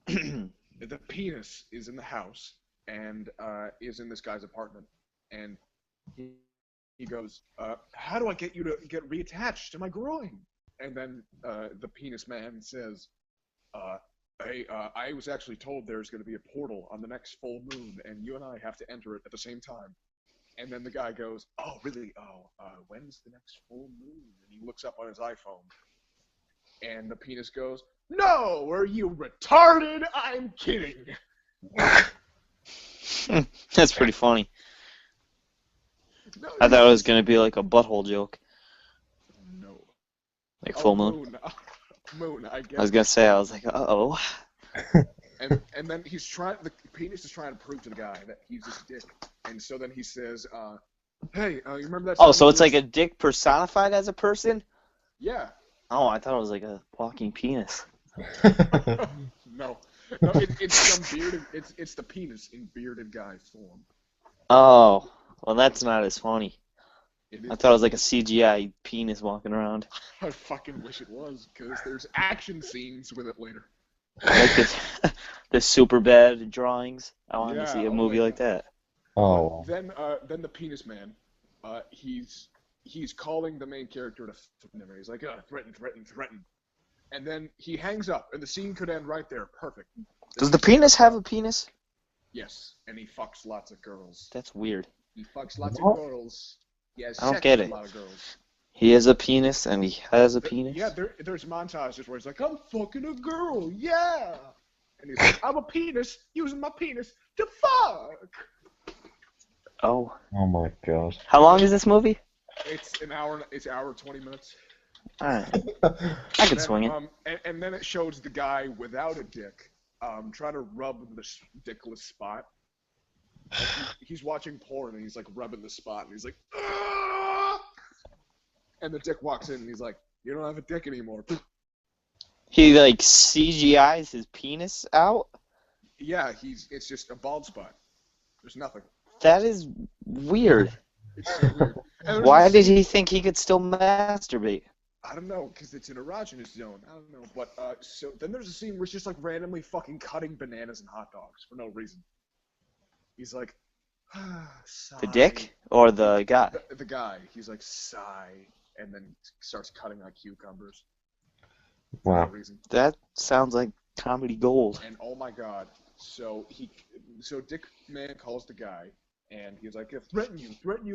The penis is in the house and is in this guy's apartment, and he goes, "How do I get you to get reattached to my groin?" And then the penis man says, "Hey, I was actually told there's going to be a portal on the next full moon, and you and I have to enter it at the same time." And then the guy goes, "Oh, really? Oh, when's the next full moon?" And he looks up on his iPhone, and the penis goes, "No, are you retarded? I'm kidding." That's pretty funny. No, I thought it was gonna be like a butthole joke, no. like Oh, full moon. moon. Moon, I I guess. was gonna say, I was like, uh-oh. And then the penis is trying to prove to the guy that he's his dick. And so then he says, "Hey, you remember that Oh, time so you it's like were-" a dick personified as a person? Yeah. Oh, I thought it was like a walking penis. No. No, it's some bearded, it's the penis in bearded guy form. Oh, well, that's not as funny. It I is. thought it was like a CGI penis walking around. I fucking wish it was, because there's action scenes with it later. Like the super bad drawings. I wanted to Yeah, see a oh my movie like God. that. Oh, Then the penis man, he's calling the main character to threaten him. He's like, "Threaten, threaten, threaten." And then he hangs up, and the scene could end right there. Perfect. Does the penis have a penis? Yes, and he fucks lots of girls. That's weird. He fucks lots of what? girls. He has I don't sex get with a it. lot of girls. He has a penis and he has a penis? Yeah, there's montages where he's like, "I'm fucking a girl, yeah," and he's like, "I'm a penis using my penis to fuck." Oh. Oh my god. How long is this movie? It's an hour. It's hour 20 minutes. Alright. I could swing it. And then it shows the guy without a dick, trying to rub the dickless spot. Like he's watching porn and he's like rubbing the spot and he's like, "Ah!" And the dick walks in and he's like, "You don't have a dick anymore." He like CGI's his penis out? Yeah, it's just a bald spot. There's nothing. That is weird. It's so weird. And there's Why a did scene- he think he could still masturbate? I don't know, because it's an erogenous zone. I don't know. But so then there's a scene where it's just like randomly fucking cutting bananas and hot dogs for no reason. He's like, sigh. The dick or the guy? The guy. He's like, sigh, and then starts cutting like cucumbers for no Wow. reason. That sounds like comedy gold. And oh my god, so Dick Man calls the guy, and he's like, threaten you, threaten.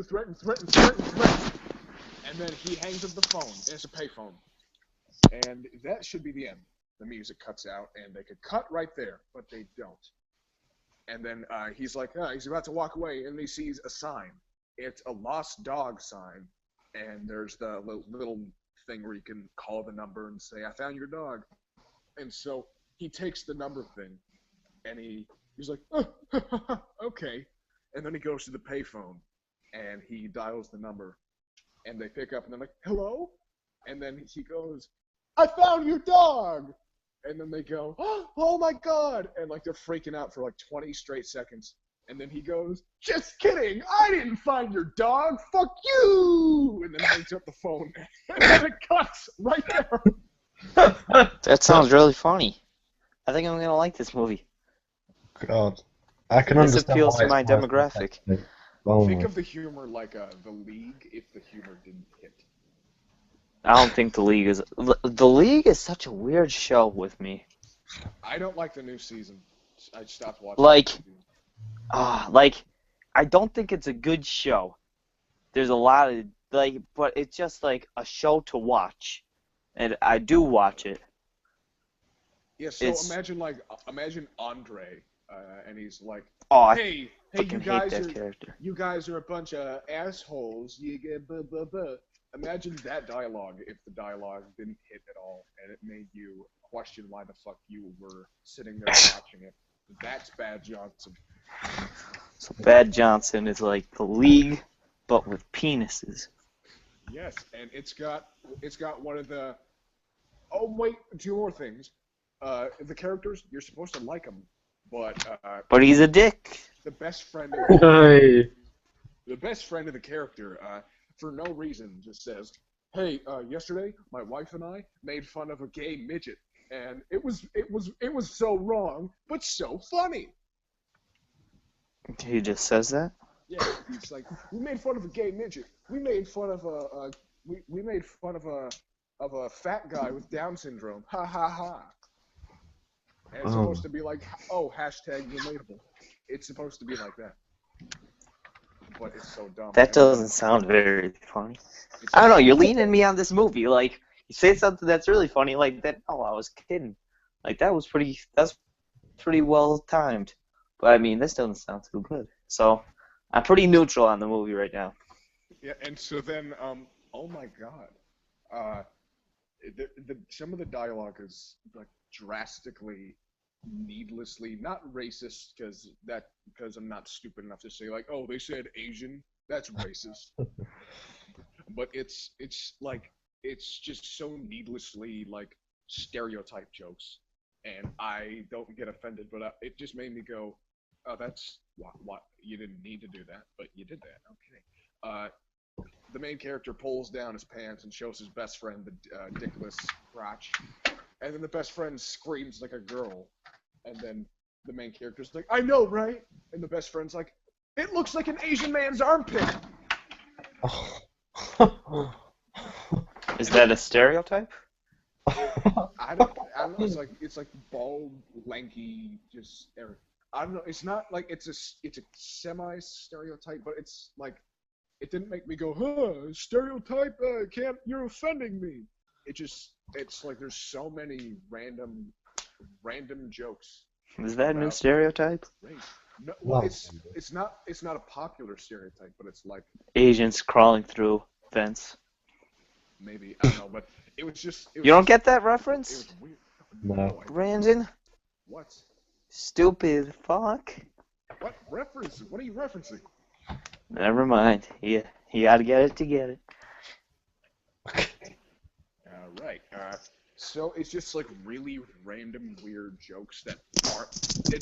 And then he hangs up the phone, and it's a payphone. And that should be the end. The music cuts out, and they could cut right there, but they don't. And then he's like, he's about to walk away, and he sees a sign. It's a lost dog sign, and there's the little thing where you can call the number and say, "I found your dog." And so he takes the number thing, and he's like, "Oh, okay." And then he goes to the payphone, and he dials the number, and they pick up, and they're like, "Hello?" And then he goes, "I found your dog!" And then they go, "Oh my god!" And like they're freaking out for like 20 straight seconds. And then he goes, "Just kidding! I didn't find your dog! Fuck you!" And then hangs up the phone. And then it cuts right there. That sounds really funny. I think I'm gonna like this movie. God. I can This understand appeals why to it's my worth demographic. it. Oh Think my. of the humor like The League if the humor didn't hit. I don't think The League is. The League is such a weird show with me. I don't like the new season. I stopped watching. Like, the new season. like, I don't think it's a good show. There's a lot of but it's just like a show to watch, and I do watch it. Yeah, so It's imagine Andre, and he's like, oh, I "Hey, fucking hate that character. you guys are a bunch of assholes. You get blah blah blah." Imagine that dialogue if the dialogue didn't hit at all, and it made you question why the fuck you were sitting there watching it. That's Bad Johnson. So Bad Johnson is like The League, but with penises. Yes, and it's got one of the. Oh wait, two more things. The characters you're supposed to like them, but But he's a dick. the best friend. Hey. The best friend of the character, for no reason, just says, "Hey, yesterday my wife and I made fun of a gay midget, and it was so wrong, but so funny." He just says that. Yeah, he's like, "We made fun of a gay midget. We made fun of we made fun of a fat guy with Down syndrome. Ha ha ha." And it's supposed to be like, "Oh, hashtag relatable." It's supposed to be like that. But it's so dumb. That doesn't sound very funny. I don't know. You're leaning me on this movie. Like you say something that's really funny, like that. Oh, I was kidding. Like that's pretty well timed. But I mean, this doesn't sound too good. So I'm pretty neutral on the movie right now. Yeah, and so then, oh my god, some of the dialogue is like drastically, needlessly not racist because I'm not stupid enough to say like, oh, they said Asian, that's racist. But it's like it's just so needlessly like stereotype jokes, and I don't get offended, but it just made me go, oh, that's what you didn't need to do that, but you did that. Okay. The main character pulls down his pants and shows his best friend the dickless crotch, and then the best friend screams like a girl, and then the main character's like, "I know, right?" And the best friend's like, "It looks like an Asian man's armpit." Is that a stereotype? I don't know. It's like bald, lanky, just. I don't know. It's not like it's a semi stereotype, but it's like it didn't make me go, "Huh, stereotype? Can't you're offending me?" It's like there's so many random jokes. Is that a new stereotype? Race. No, well, it's not a popular stereotype, but it's like Asians crawling through fence. maybe I don't know, but it was just. You don't get that It reference? was weird. No. Brandon? What? Stupid fuck. What reference? What are you referencing? Never mind. You gotta get it to get it. All right. So it's just like really random, weird jokes that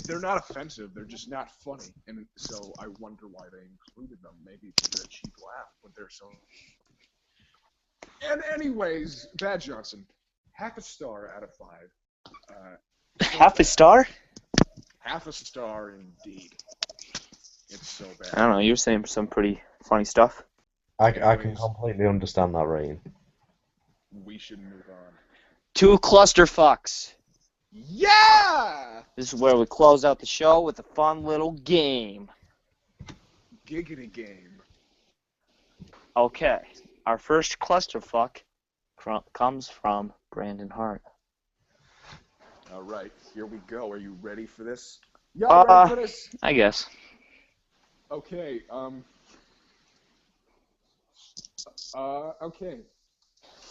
they're not offensive. They're just not funny, and so I wonder why they included them. Maybe to get a cheap laugh, but they're so. And anyways, Bad Johnson, half a star out of 5. Half a star? Half a star indeed. It's so bad. I don't know. You're saying some pretty funny stuff. I can completely understand that rating. We should move on. 2 clusterfucks. Yeah! This is where we close out the show with a fun little game. Giggity game. Okay. Our first clusterfuck comes from Brandon Hart. All right, here we go. Are you ready for this? Y'all ready for this? I guess. Okay, okay.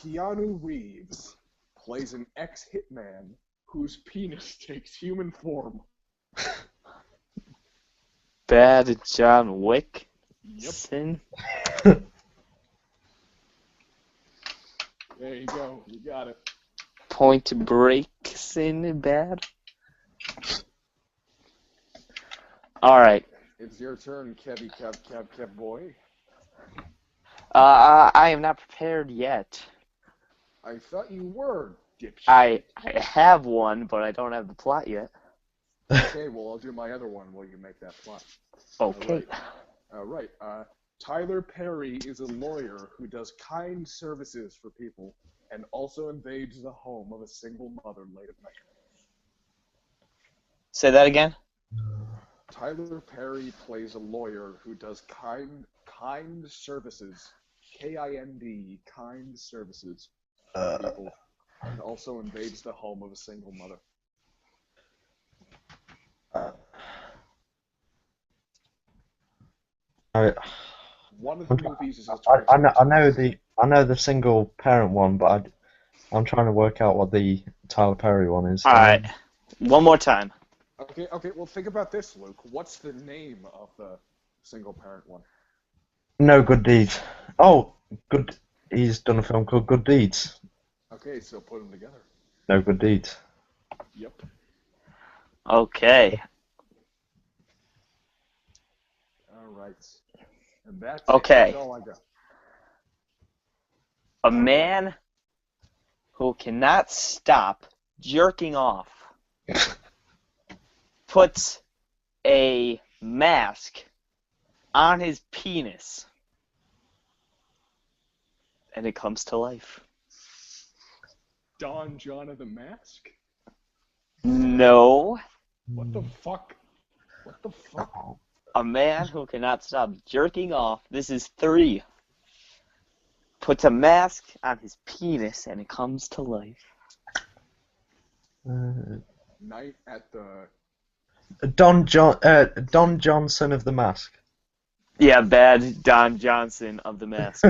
Keanu Reeves plays an ex-hitman whose penis takes human form. Bad John Wick. Yep. Sin. There you go. You got it. Point Break. Sin. Bad. All right. It's your turn, Kevy Kev boy. I am not prepared yet. I thought you were, dipshit. I have one, but I don't have the plot yet. Okay, well, I'll do my other one while you make that plot. Okay. All right. Tyler Perry is a lawyer who does kind services for people and also invades the home of a single mother late at night. Say that again. Tyler Perry plays a lawyer who does kind services, K-I-N-D, kind services for people, and also invades the home of a single mother. One of the movies is a I know the single parent one, but I'm trying to work out what the Tyler Perry one is. All right. One more time. Okay, well, think about this, Luke. What's the name of the single parent one? No Good Deeds. Oh, good. He's done a film called Good Deeds. Okay, so put them together. No Good Deeds. Yep. Okay. All right. And that's Okay. That's all I got. A man who cannot stop jerking off puts a mask on his penis, and it comes to life. Don John of the Mask? No. What the fuck? What the fuck? A man who cannot stop jerking off, this is 3, puts a mask on his penis, and it comes to life. Night at the... Don Johnson of the Mask. Yeah, bad Don Johnson of the Mask.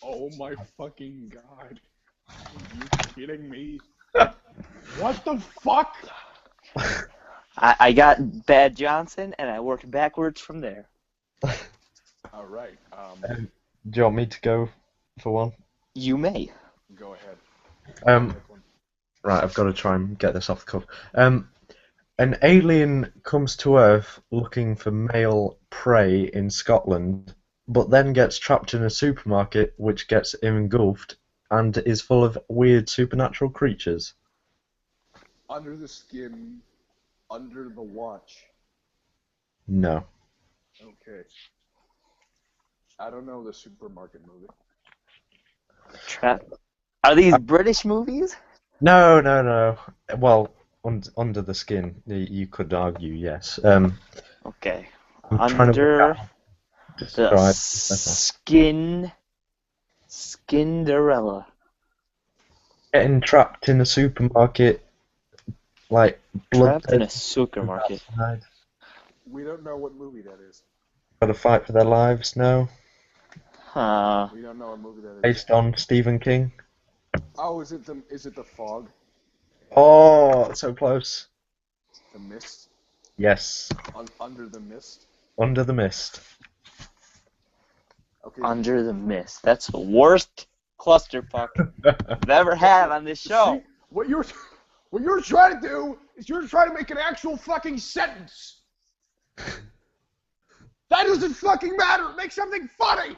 Oh my fucking god. Are you kidding me? What the fuck? I got Bad Johnson, and I worked backwards from there. Alright, Do you want me to go for one? You may. go ahead. Pick one. Right, I've got to try and get this off the cuff. An alien comes to Earth looking for male prey in Scotland, but then gets trapped in a supermarket which gets engulfed and is full of weird supernatural creatures. Under the Skin, Under the Watch. No. Okay. I don't know the supermarket movie. Are these British movies? No. Well, under the skin, you could argue, yes. Okay. I'm trying to work out The describe Skinderella. getting trapped in a supermarket, like blood. Trapped in a supermarket. We don't know what movie that is. Got to fight for their lives now. Huh. We don't know what movie that is. Based on Stephen King. Oh, is it the Fog? Oh, so close. The Mist? Yes. Under the Mist? Under the Mist. Okay. Under the Mist. That's the worst clusterfuck I've ever had on this show. See, what you're trying to do is you're trying to make an actual fucking sentence. That doesn't fucking matter. Make something funny.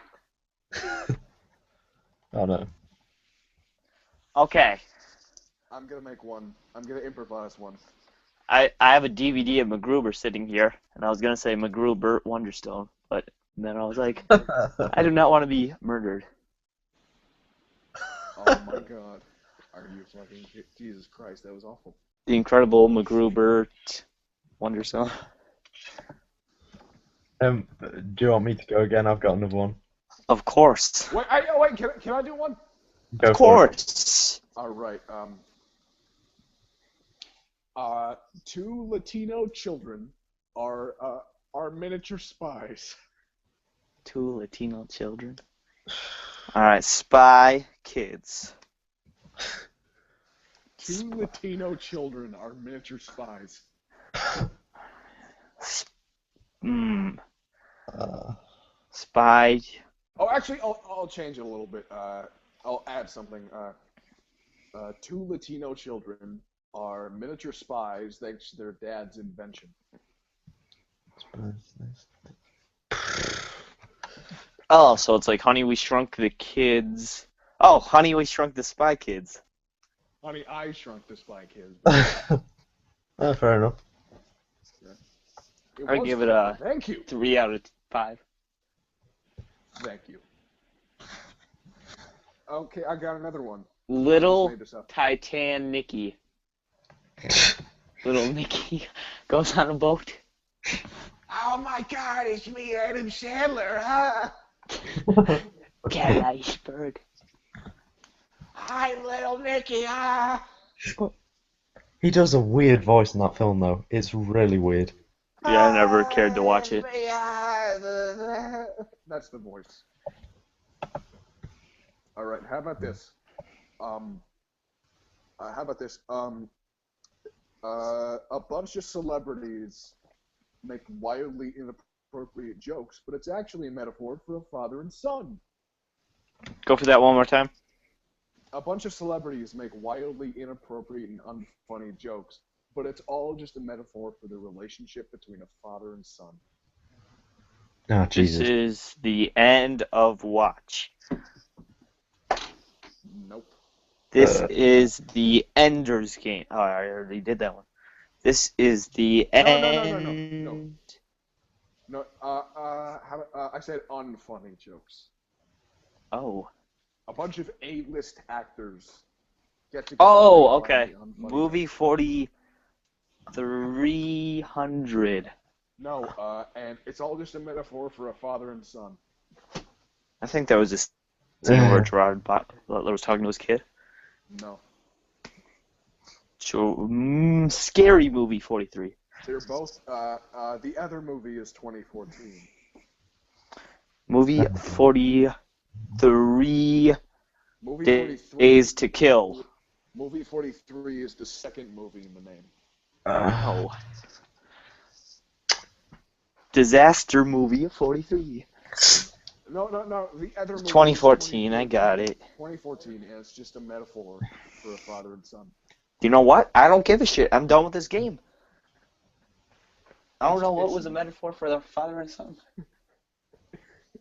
Oh no. Okay. I'm gonna make one. I'm gonna improvise one. I have a DVD of MacGruber sitting here, and I was going to say MacGruber Wonderstone, but then I was like, I do not want to be murdered. Oh my god. Are you fucking Jesus Christ, that was awful. The Incredible MacGruber Wonderstone. Do you want me to go again? I've got another one. Of course. Wait, can I do one? Go Of for it. course. Alright, 2 Latino children are miniature spies. 2 Latino children. Alright, Spy Kids. 2 Latino children are miniature spies. Hmm. Uh, Spy. Oh, actually, I'll change it a little bit. I'll add something. Two Latino children are miniature spies thanks to their dad's invention. Oh, so it's like Honey, We Shrunk the Kids. Oh, Honey, We Shrunk the Spy Kids. Honey, I Shrunk the Spy Kids. Fair enough. It I'd was give it clever. a Thank you. 3 out of 5. Thank you. Okay, I got another one. I just Little made this up. Titan Nicky. Little Nicky goes on a boat. Oh my God, it's me, Adam Sandler. Huh? Cat iceberg. Hi, little Nicky. Ah. He does a weird voice in that film, though. It's really weird. Yeah, I never cared to watch it. That's the voice. All right, how about this? How about this? A bunch of celebrities make wildly inappropriate jokes, but it's actually a metaphor for a father and son. Go for that one more time. A bunch of celebrities make wildly inappropriate and unfunny jokes, but it's all just a metaphor for the relationship between a father and son. Oh, This Jesus. is the end of Watch. Nope. This is the Ender's Game. Oh, I already did that one. This is the end. No, I said unfunny jokes. Oh. A bunch of A-list actors get together. Oh, and make okay. wildly unfunny Movie jokes. 4300. No, and it's all just a metaphor for a father and son. I think there was this scene where Gerard Butler was talking to his kid. No. So, Scary Movie 43. They're both, the other movie is 2014. Movie 43 Movie 43. Days to Kill. Movie 43 is the second movie in the name. Oh. Disaster Movie 43. No. The other movie. 2014, I got it. 2014, yeah, it's just a metaphor for a father and son. You know what? I don't give a shit. I'm done with this game. I don't know what was a metaphor for the father and son.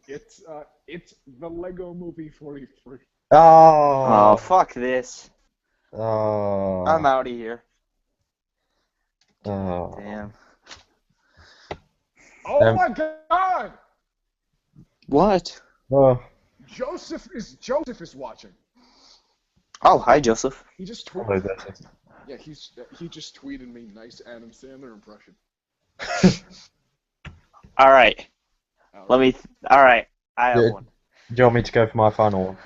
It's the Lego Movie 43. Oh, Oh. fuck this. Oh. I'm out of here. Oh. Damn. Oh my God! What? Oh. Joseph is watching. Oh, hi, Joseph. He just Hello, tweeted. Joseph. Yeah, he just tweeted me nice Adam Sandler impression. All right. All Let right. me. All right. I have Yeah. one. Do you want me to go for my final one?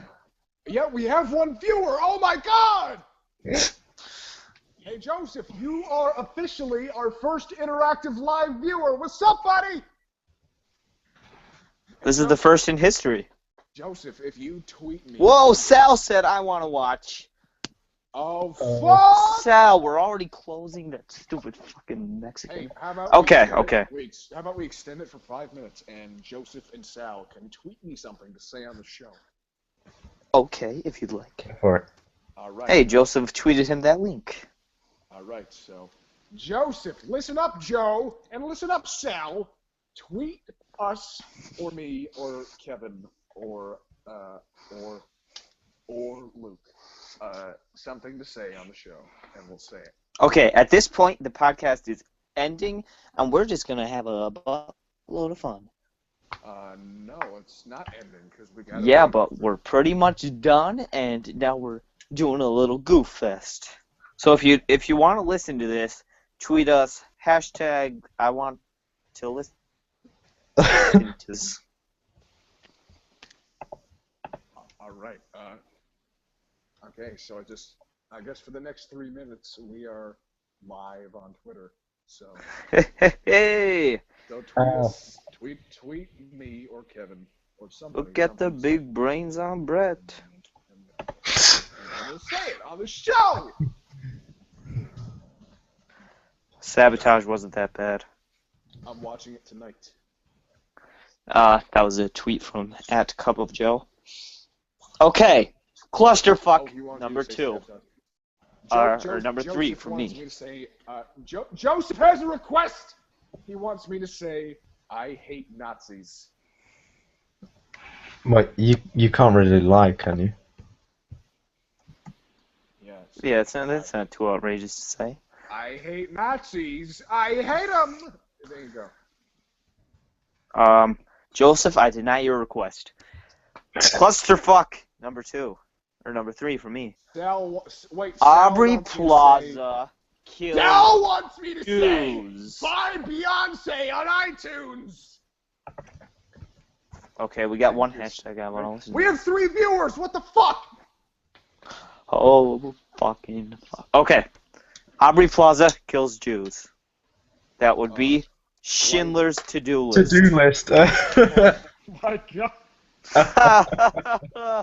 Yeah, we have one viewer. Oh my God! Hey Joseph, you are officially our first interactive live viewer. What's up, buddy? This is the first in history. Joseph, if you tweet me. Whoa, Sal said I want to watch. Oh fuck! Sal, we're already closing that stupid fucking Mexican. Hey, how about Okay, we okay. How about we extend it for 5 minutes and Joseph and Sal can tweet me something to say on the show. Okay, if you'd like. Go for it. All right. Hey, Joseph tweeted him that link. All right, so Joseph, listen up, Joe, and listen up, Sal. Tweet us, or me, or Kevin, or Luke, something to say on the show, and we'll say it. Okay, at this point, the podcast is ending, and we're just gonna have a load of fun. No, it's not ending because we got. Yeah, but we're pretty much done, and now we're doing a little goof fest. So if you want to listen to this, tweet us hashtag I want to listen to this. All right. Okay, so I guess for the next 3 minutes we are live on Twitter. So Hey, go tweet us, tweet me or Kevin or somebody. look at the big brains on Brett. And we'll say it on the show. Sabotage wasn't that bad. I'm watching it tonight. That was a tweet from @CupOfJoe. Okay, clusterfuck You wanted number me to say 2. sabotage. Or number 3 Joseph for wants me. me to say, Joseph has a request. He wants me to say, I hate Nazis. Wait, you can't really lie, can you? Yeah. Yeah, that's not too outrageous to say. I hate Nazis. I hate them. There you go. Joseph, I deny your request. Clusterfuck number 2. Or number 3 for me. Sal Aubrey wants me to say, Plaza killed Sal wants me to Jews. say, buy Beyonce on iTunes. Okay, we got one hashtag I want to listen to. We have 3 viewers. What the fuck? Oh, fucking fuck. Okay. Aubrey Plaza kills Jews. That would be Schindler's to-do list. To-do list. My God.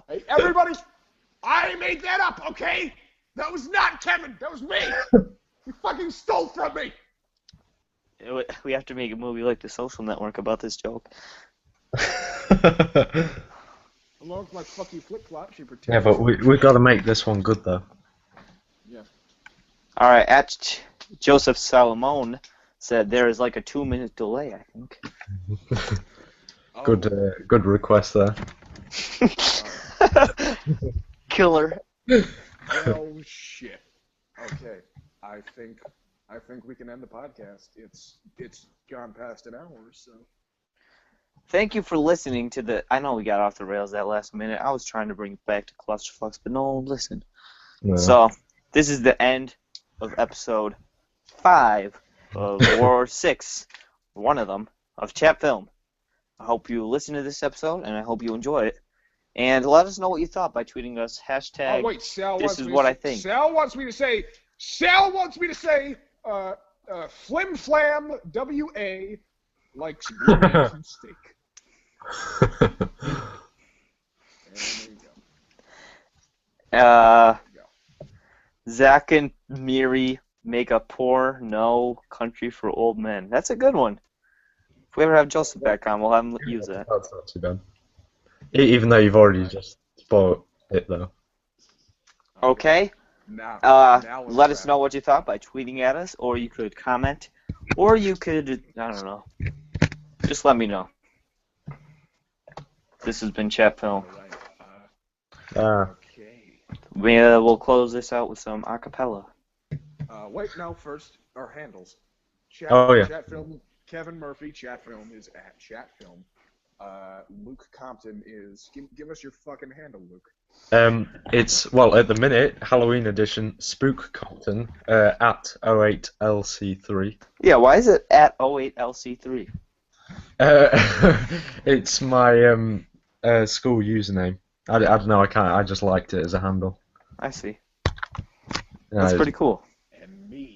Hey, everybody, I made that up, okay? That was not Kevin. That was me. You fucking stole from me. We have to make a movie like The Social Network about this joke. Along with my fucking flip-flop, she pretends. Yeah, but we've got to make this one good, though. Yeah. Alright, Joseph Salomon said there is like a 2-minute delay, I think. Good request there. Killer. Oh shit. Okay. I think we can end the podcast. It's gone past an hour, so. Thank you for listening to the... I know we got off the rails that last minute. I was trying to bring it back to clusterfucks, but no one listened. No. So, this is the end of episode 5 or 6, one of them, of ChatFilm. I hope you listen to this episode, and I hope you enjoy it. And let us know what you thought by tweeting us hashtag. Oh wait, Sal this wants is me what to I think. Sal wants me to say. Flim flam WA likes blue eggs and steak. And there you go. Zach and Miri make a poor no country for old men. That's a good one. If we ever have Joseph back on, we'll have him use that. That's not too bad. Even though you've already just spoiled it, though. Okay. Now Let us know what you thought by tweeting at us, or you could comment, or you could, I don't know. Just let me know. This has been ChatFilm. Okay. We'll close this out with some acapella. Wait, no, first, our handles. ChatFilm, Kevin Murphy, ChatFilm is at ChatFilm. Luke Compton is... Give us your fucking handle, Luke. It's, well, at the minute, Halloween edition, Spook Compton, at 08LC3. Yeah, why is it at 08LC3? It's my school username. I don't know, I just liked it as a handle. I see. That's pretty cool.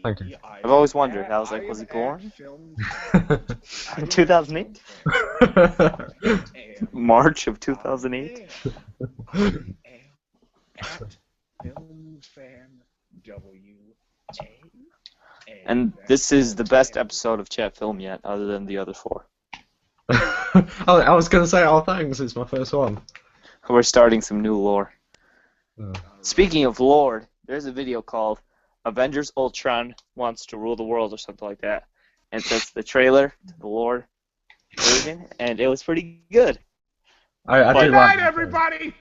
Thank you. I've always wondered. I was like, was he born? In 2008? March of 2008? And this is the best episode of ChatFilm yet, other than the other 4. I was going to say, oh, thanks, it's my first one. We're starting some new lore. Oh. Speaking of lore, there's a video called Avengers Ultron Wants to Rule the World or something like that. And that's the trailer to the lore version, and it was pretty good. I Good do night, like everybody!